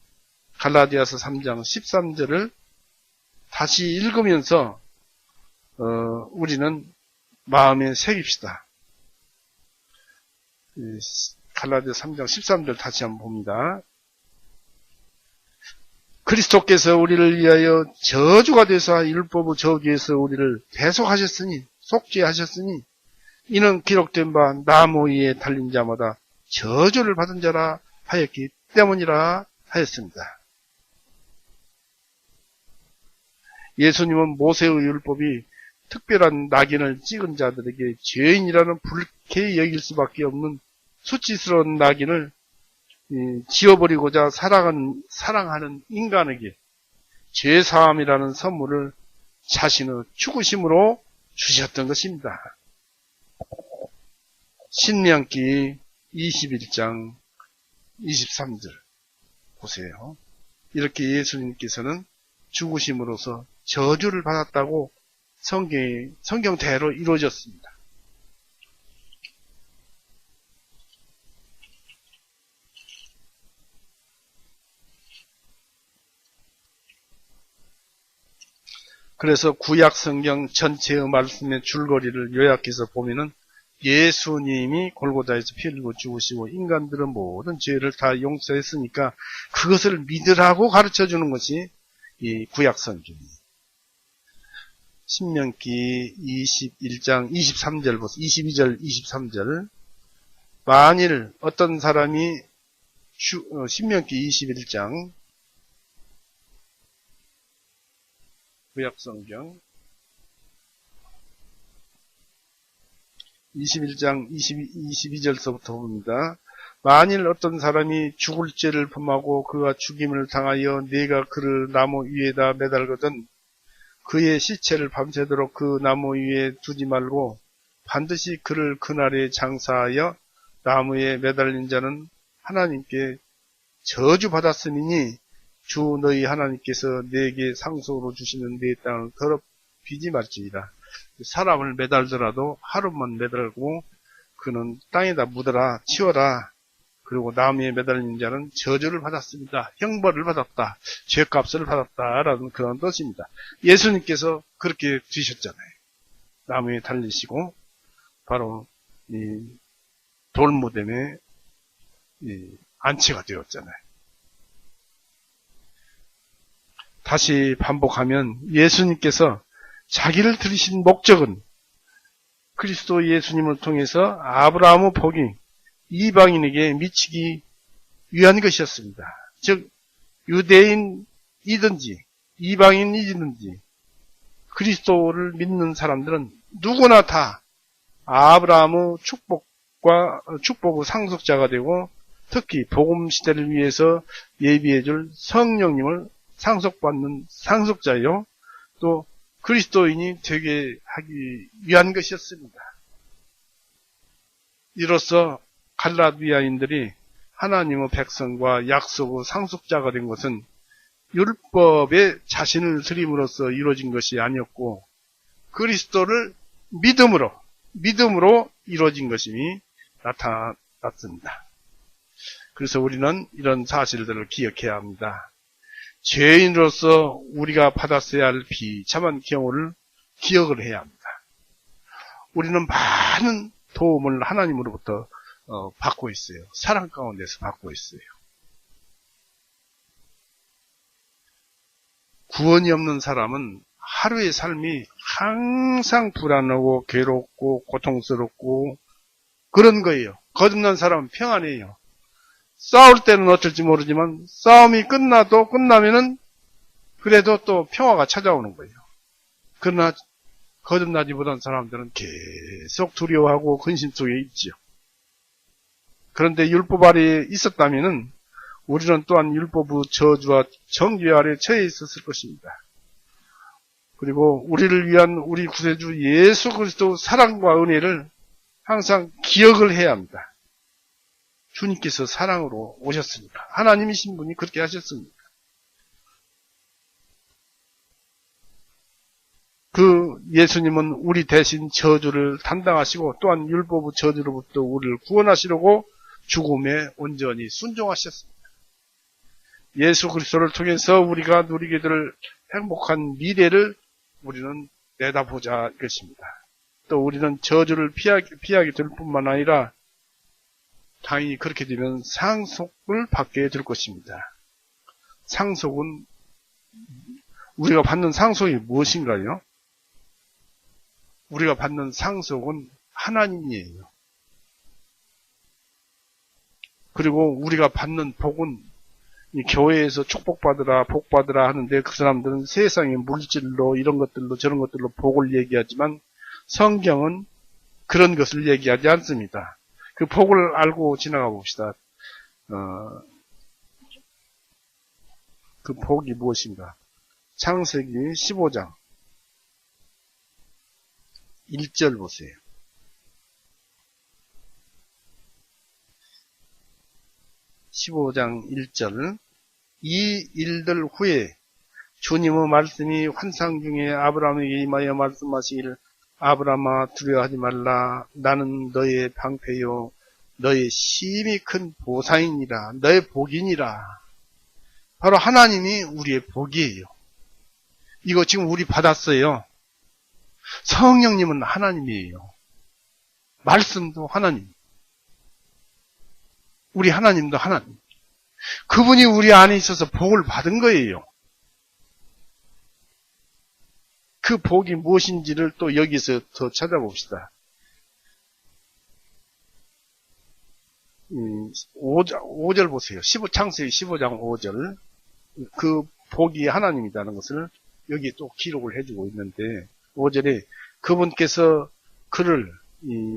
갈라디아서 3장 13절을 다시 읽으면서 우리는 마음에 새깁시다. 갈라디아 3장 13절 다시 한번 봅니다. 그리스도께서 우리를 위하여 저주가 되사 율법의 저주에서 우리를 대속하셨으니, 속죄하셨으니 이는 기록된 바 나무 위에 달린 자마다 저주를 받은 자라 하였기 때문이라 하였습니다. 예수님은 모세의 율법이 특별한 낙인을 찍은 자들에게 죄인이라는 불쾌히 여길 수밖에 없는 수치스러운 낙인을 지워버리고자 사랑하는 인간에게 죄사함이라는 선물을 자신의 죽으심으로 주셨던 것입니다. 신명기 21장 23절 보세요. 이렇게 예수님께서는 죽으심으로써 저주를 받았다고 성경대로 이루어졌습니다. 그래서 구약 성경 전체의 말씀의 줄거리를 요약해서 보면은 예수님이 골고다에서 피 흘리고 죽으시고 인간들은 모든 죄를 다 용서했으니까 그것을 믿으라고 가르쳐 주는 것이 이 구약 성경이에요. 신명기 21장 23절 보세요. 22절 23절 만일 어떤 사람이 신명기 21장 구약성경 21장 22절서부터 봅니다. 만일 어떤 사람이 죽을 죄를 범하고 그가 죽임을 당하여 네가 그를 나무 위에다 매달거든 그의 시체를 밤새도록 그 나무 위에 두지 말고 반드시 그를 그날에 장사하여 나무에 매달린 자는 하나님께 저주받았음이니 주 너희 하나님께서 내게 상속으로 주시는 네 땅을 더럽히지 말지니라. 사람을 매달더라도 하루만 매달고 그는 땅에다 묻어라 치워라. 그리고 나무에 매달린 자는 저주를 받았습니다. 형벌을 받았다. 죄값을 받았다라는 그런 뜻입니다. 예수님께서 그렇게 되셨잖아요. 나무에 달리시고 바로 이 돌무덤에 안치가 되었잖아요. 다시 반복하면 예수님께서 자기를 들이신 목적은 그리스도 예수님을 통해서 아브라함의 복이 이방인에게 미치기 위한 것이었습니다. 즉 유대인이든지 이방인이든지 그리스도를 믿는 사람들은 누구나 다 아브라함의 축복의 상속자가 되고 특히 복음 시대를 위해서 예비해줄 성령님을 상속받는 상속자요. 또 그리스도인이 되게 하기 위한 것이었습니다. 이로써 갈라디아인들이 하나님의 백성과 약속의 상속자가 된 것은 율법에 자신을 드림으로써 이루어진 것이 아니었고 그리스도를 믿음으로 이루어진 것임이 나타났습니다. 그래서 우리는 이런 사실들을 기억해야 합니다. 죄인으로서 우리가 받았어야 할 비참한 경우를 기억을 해야 합니다. 우리는 많은 도움을 하나님으로부터 받고 있어요. 사랑 가운데서 받고 있어요. 구원이 없는 사람은 하루의 삶이 항상 불안하고 괴롭고 고통스럽고 그런 거예요. 거듭난 사람은 평안해요. 싸울 때는 어쩔지 모르지만 싸움이 끝나면은 그래도 또 평화가 찾아오는 거예요. 그러나 거듭나지 못한 사람들은 계속 두려워하고 근심 속에 있지요. 그런데 율법 아래에 있었다면은 우리는 또한 율법의 저주와 정죄 아래 처해 있었을 것입니다. 그리고 우리를 위한 우리 구세주 예수 그리스도의 사랑과 은혜를 항상 기억을 해야 합니다. 주님께서 사랑으로 오셨으니까. 하나님이신 분이 그렇게 하셨습니다. 그 예수님은 우리 대신 저주를 담당하시고 또한 율법의 저주로부터 우리를 구원하시려고 죽음에 온전히 순종하셨습니다. 예수 그리스도를 통해서 우리가 누리게 될 행복한 미래를 우리는 내다보자 이것입니다. 또 우리는 저주를 피하게 될 뿐만 아니라 당연히 그렇게 되면 상속을 받게 될 것입니다. 상속은 우리가 받는 상속이 무엇인가요? 우리가 받는 상속은 하나님이에요. 그리고 우리가 받는 복은 이 교회에서 축복받으라 복받으라 하는데 그 사람들은 세상의 물질로 이런 것들로 저런 것들로 복을 얘기하지만 성경은 그런 것을 얘기하지 않습니다. 그 복을 알고 지나가 봅시다. 그 복이 무엇인가? 창세기 15장 1절 보세요. 15장 1절. 이 일들 후에 주님의 말씀이 환상 중에 아브라함에게 임하여 말씀하시기를 아브라함아 두려워하지 말라. 나는 너의 방패요 너의 심히 큰 보상이니라. 너의 복이니라. 바로 하나님이 우리의 복이에요. 이거 지금 우리 받았어요. 성령님은 하나님이에요. 말씀도 하나님. 우리 하나님도 하나님. 그분이 우리 안에 있어서 복을 받은 거예요. 그 복이 무엇인지를 또 여기서 더 찾아봅시다. 5절 보세요. 창세기 15장 5절. 그 복이 하나님이라는 것을 여기 또 기록을 해주고 있는데 5절에 그분께서 그를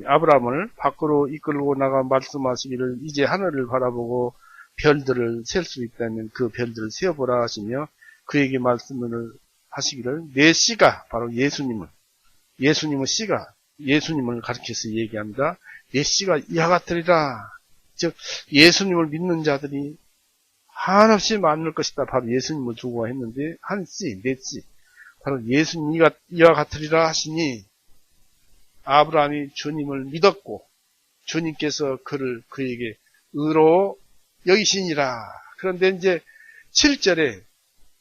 아브라함을 밖으로 이끌고 나가 말씀하시기를 이제 하늘을 바라보고 별들을 셀 수 있다면 그 별들을 세어보라 하시며 그에게 말씀을 하시기를 내 씨가 바로 예수님의 씨가 예수님을 가리켜서 얘기합니다. 내 씨가 이와 같으리라. 즉 예수님을 믿는 자들이 한없이 많을 것이다. 바로 예수님을 두고 했는데 한 씨, 네 씨. 바로 예수님이 이와 같으리라 하시니 아브라함이 주님을 믿었고 주님께서 그에게 의로 여기시니라. 그런데 이제 7절에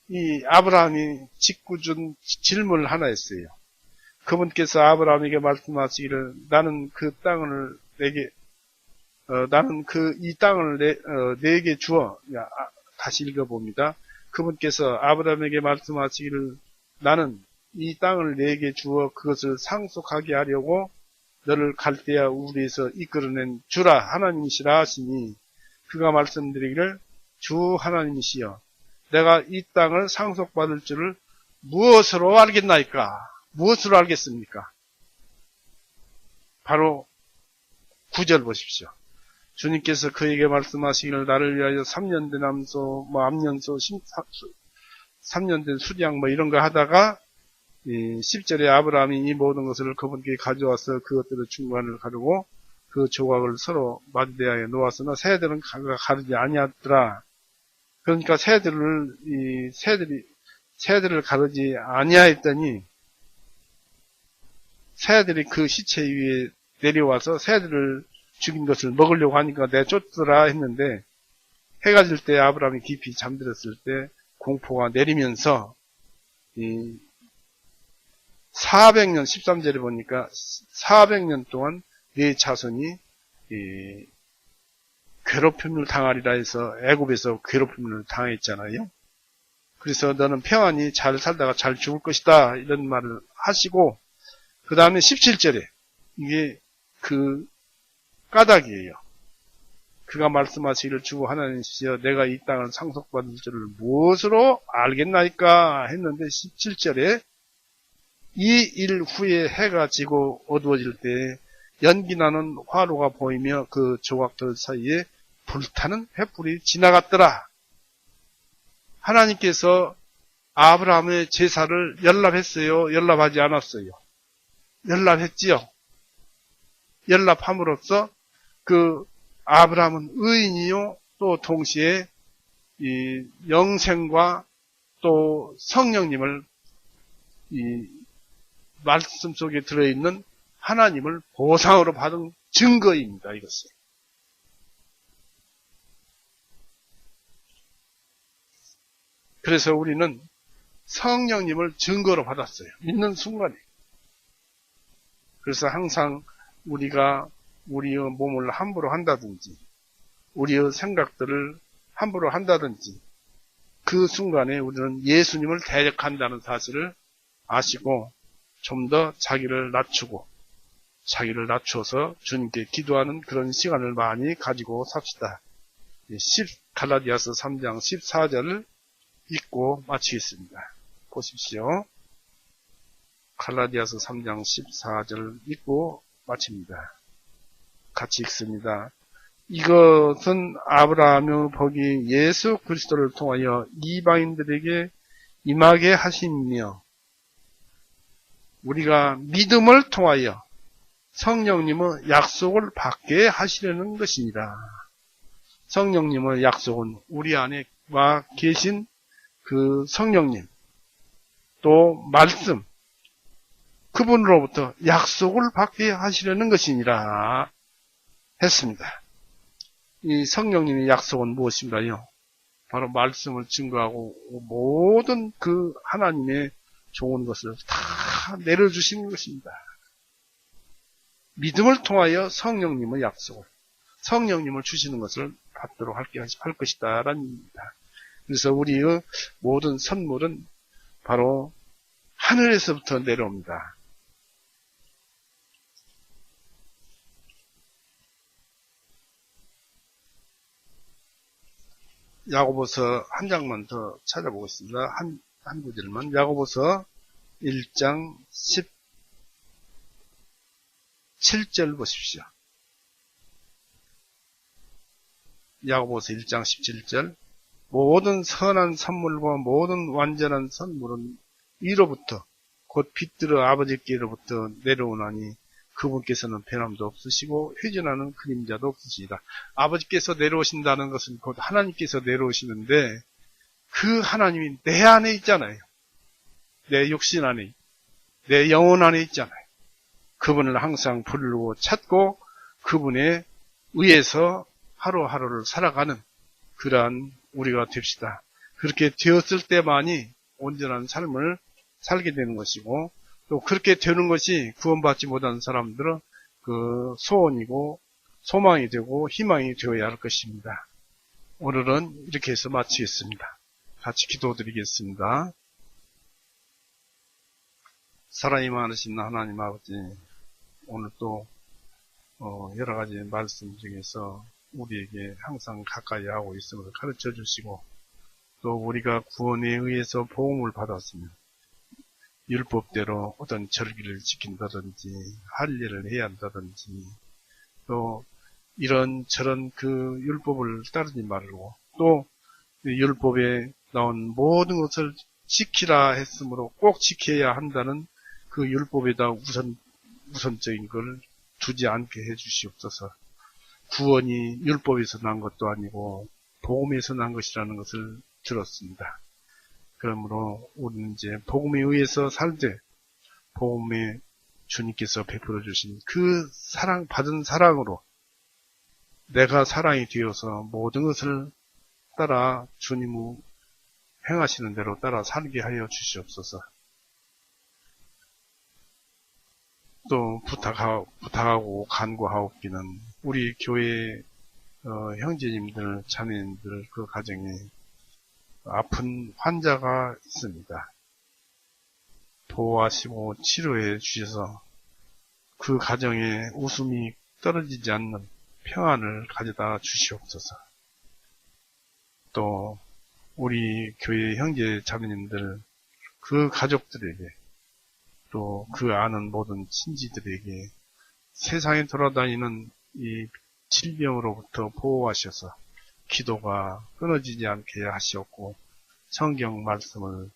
이 아브라함이 짓궂은 질문을 하나 했어요. 그분께서 아브라함에게 말씀하시기를 나는 그 땅을 내게 나는 이 땅을 내게 주어. 다시 읽어봅니다. 그분께서 아브라함에게 말씀하시기를 나는 이 땅을 내게 주어 그것을 상속하게 하려고 너를 갈대아 우리에서 이끌어낸 주라 하나님이시라 하시니 그가 말씀드리기를 주 하나님이시여 내가 이 땅을 상속받을 줄을 무엇으로 알겠나이까? 무엇으로 알겠습니까? 바로 9절 보십시오. 주님께서 그에게 말씀하시기를 나를 위하여 3년 된 암소, 암년소, 3년 된 수량 이런 거 하다가 10절에 아브라함이 이 모든 것을 그분께 가져와서 그것들을 중간을 가르고 그 조각을 서로 마디대하여 놓았으나 새들은 가르지 아니하더라. 그러니까 새들을 가르지 아니하였더니 새들이 그 시체 위에 내려와서 새들을 죽인 것을 먹으려고 하니까 내쫓더라 했는데 해가 질 때 아브라함이 깊이 잠들었을 때 공포가 내리면서 400년 13절에 보니까 400년 동안 네 자손이 괴롭힘을 당하리라 해서 애굽에서 괴롭힘을 당했잖아요. 그래서 너는 평안히 잘 살다가 잘 죽을 것이다 이런 말을 하시고 그 다음에 17절에 이게 그 까닭이에요. 그가 말씀하시기를 주 하나님이시여 내가 이 땅을 상속받을 줄을 무엇으로 알겠나이까 했는데 17절에 이 일 후에 해가 지고 어두워질 때 연기나는 화로가 보이며 그 조각들 사이에 불타는 횃불이 지나갔더라. 하나님께서 아브라함의 제사를 연락했어요? 연락하지 않았어요? 연락했지요. 연락함으로써 그 아브라함은 의인이요 또 동시에 이 영생과 또 성령님을 이 말씀 속에 들어있는 하나님을 보상으로 받은 증거입니다. 이것이. 그래서 우리는 성령님을 증거로 받았어요. 믿는 순간에. 그래서 항상 우리가 우리의 몸을 함부로 한다든지 우리의 생각들을 함부로 한다든지 그 순간에 우리는 예수님을 대적한다는 사실을 아시고 좀 더 자기를 낮추고 자기를 낮춰서 주님께 기도하는 그런 시간을 많이 가지고 삽시다. 갈라디아서 3장 14절을 읽고 마치겠습니다. 보십시오. 갈라디아서 3장 14절 읽고 마칩니다. 같이 읽습니다. 이것은 아브라함의 복이 예수 그리스도를 통하여 이방인들에게 임하게 하심이며 우리가 믿음을 통하여 성령님의 약속을 받게 하시려는 것입니다. 성령님의 약속은 우리 안에 와 계신 그 성령님, 또 말씀, 그분으로부터 약속을 받게 하시려는 것이니라 했습니다. 이 성령님의 약속은 무엇인가요? 바로 말씀을 증거하고 모든 그 하나님의 좋은 것을 다 내려주시는 것입니다. 믿음을 통하여 성령님의 약속을, 성령님을 주시는 것을 받도록 할 것이다 라는 얘기입니다. 그래서 우리의 모든 선물은 바로 하늘에서부터 내려옵니다. 야고보서 한 장만 더 찾아보겠습니다. 한 구절만. 야고보서 1장 17절 보십시오. 야고보서 1장 17절. 모든 선한 선물과 모든 완전한 선물은 위로부터 곧 빛들어 아버지께로부터 내려오나니 그분께서는 변함도 없으시고 회전하는 그림자도 없으시리라. 아버지께서 내려오신다는 것은 곧 하나님께서 내려오시는데 그 하나님이 내 안에 있잖아요. 내 육신 안에, 내 영혼 안에 있잖아요. 그분을 항상 부르고 찾고 그분에 의해서 하루하루를 살아가는 그러한 우리가 됩시다. 그렇게 되었을 때만이 온전한 삶을 살게 되는 것이고, 또 그렇게 되는 것이 구원받지 못한 사람들은 그 소원이고 소망이 되고 희망이 되어야 할 것입니다. 오늘은 이렇게 해서 마치겠습니다. 같이 기도드리겠습니다. 사랑이 많으신 하나님 아버지, 오늘 또 여러 가지 말씀 중에서 우리에게 항상 가까이 하고 있음을 가르쳐 주시고, 또 우리가 구원에 의해서 복음을 받았으면 율법대로 어떤 절기를 지킨다든지 할 일을 해야 한다든지, 또 이런저런 그 율법을 따르지 말고, 또 율법에 나온 모든 것을 지키라 했으므로 꼭 지켜야 한다는 그 율법에다 우선적인 걸 두지 않게 해주시옵소서. 구원이 율법에서 난 것도 아니고 복음에서 난 것이라는 것을 들었습니다. 그러므로 우리는 이제 복음에 의해서 살되 복음에 주님께서 베풀어 주신 그 사랑, 받은 사랑으로 내가 사랑이 되어서 모든 것을 따라 주님의 행하시는 대로 따라 살게 하여 주시옵소서. 또 부탁하고 간구하옵기는 우리 교회 형제님들, 자매님들 그 가정에 아픈 환자가 있습니다. 보호하시고 치료해 주셔서 그 가정에 웃음이 떨어지지 않는 평안을 가져다 주시옵소서. 또 우리 교회 형제 자매님들 그 가족들에게, 또 그 아는 모든 친지들에게 세상에 돌아다니는 이 질병으로부터 보호하셔서 기도가 끊어지지 않게 하시옵고, 성경 말씀을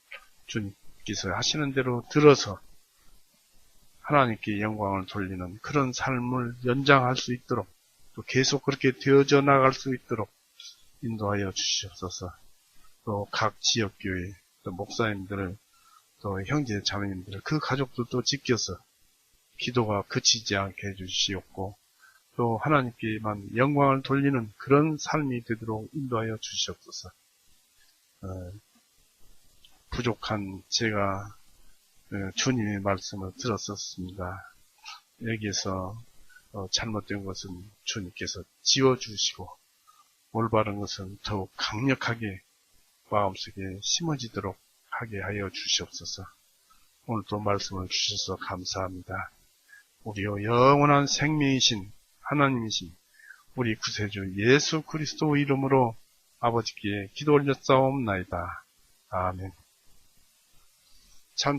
주님께서 하시는 대로 들어서 하나님께 영광을 돌리는 그런 삶을 연장할 수 있도록, 또 계속 그렇게 되어져 나갈 수 있도록 인도하여 주시옵소서. 또 각 지역교회, 또 목사님들을, 또 형제 자매님들을, 그 가족들도 지켜서 기도가 그치지 않게 해주시옵고, 또 하나님께만 영광을 돌리는 그런 삶이 되도록 인도하여 주시옵소서. 부족한 제가 주님의 말씀을 들었었습니다. 여기에서 잘못된 것은 주님께서 지워주시고, 올바른 것은 더욱 강력하게 마음속에 심어지도록 하게 하여 주시옵소서. 오늘도 말씀을 주셔서 감사합니다. 우리의 영원한 생명이신 하나님이신 우리 구세주 예수 그리스도 이름으로 아버지께 기도 올렸사옵나이다. 아멘. 참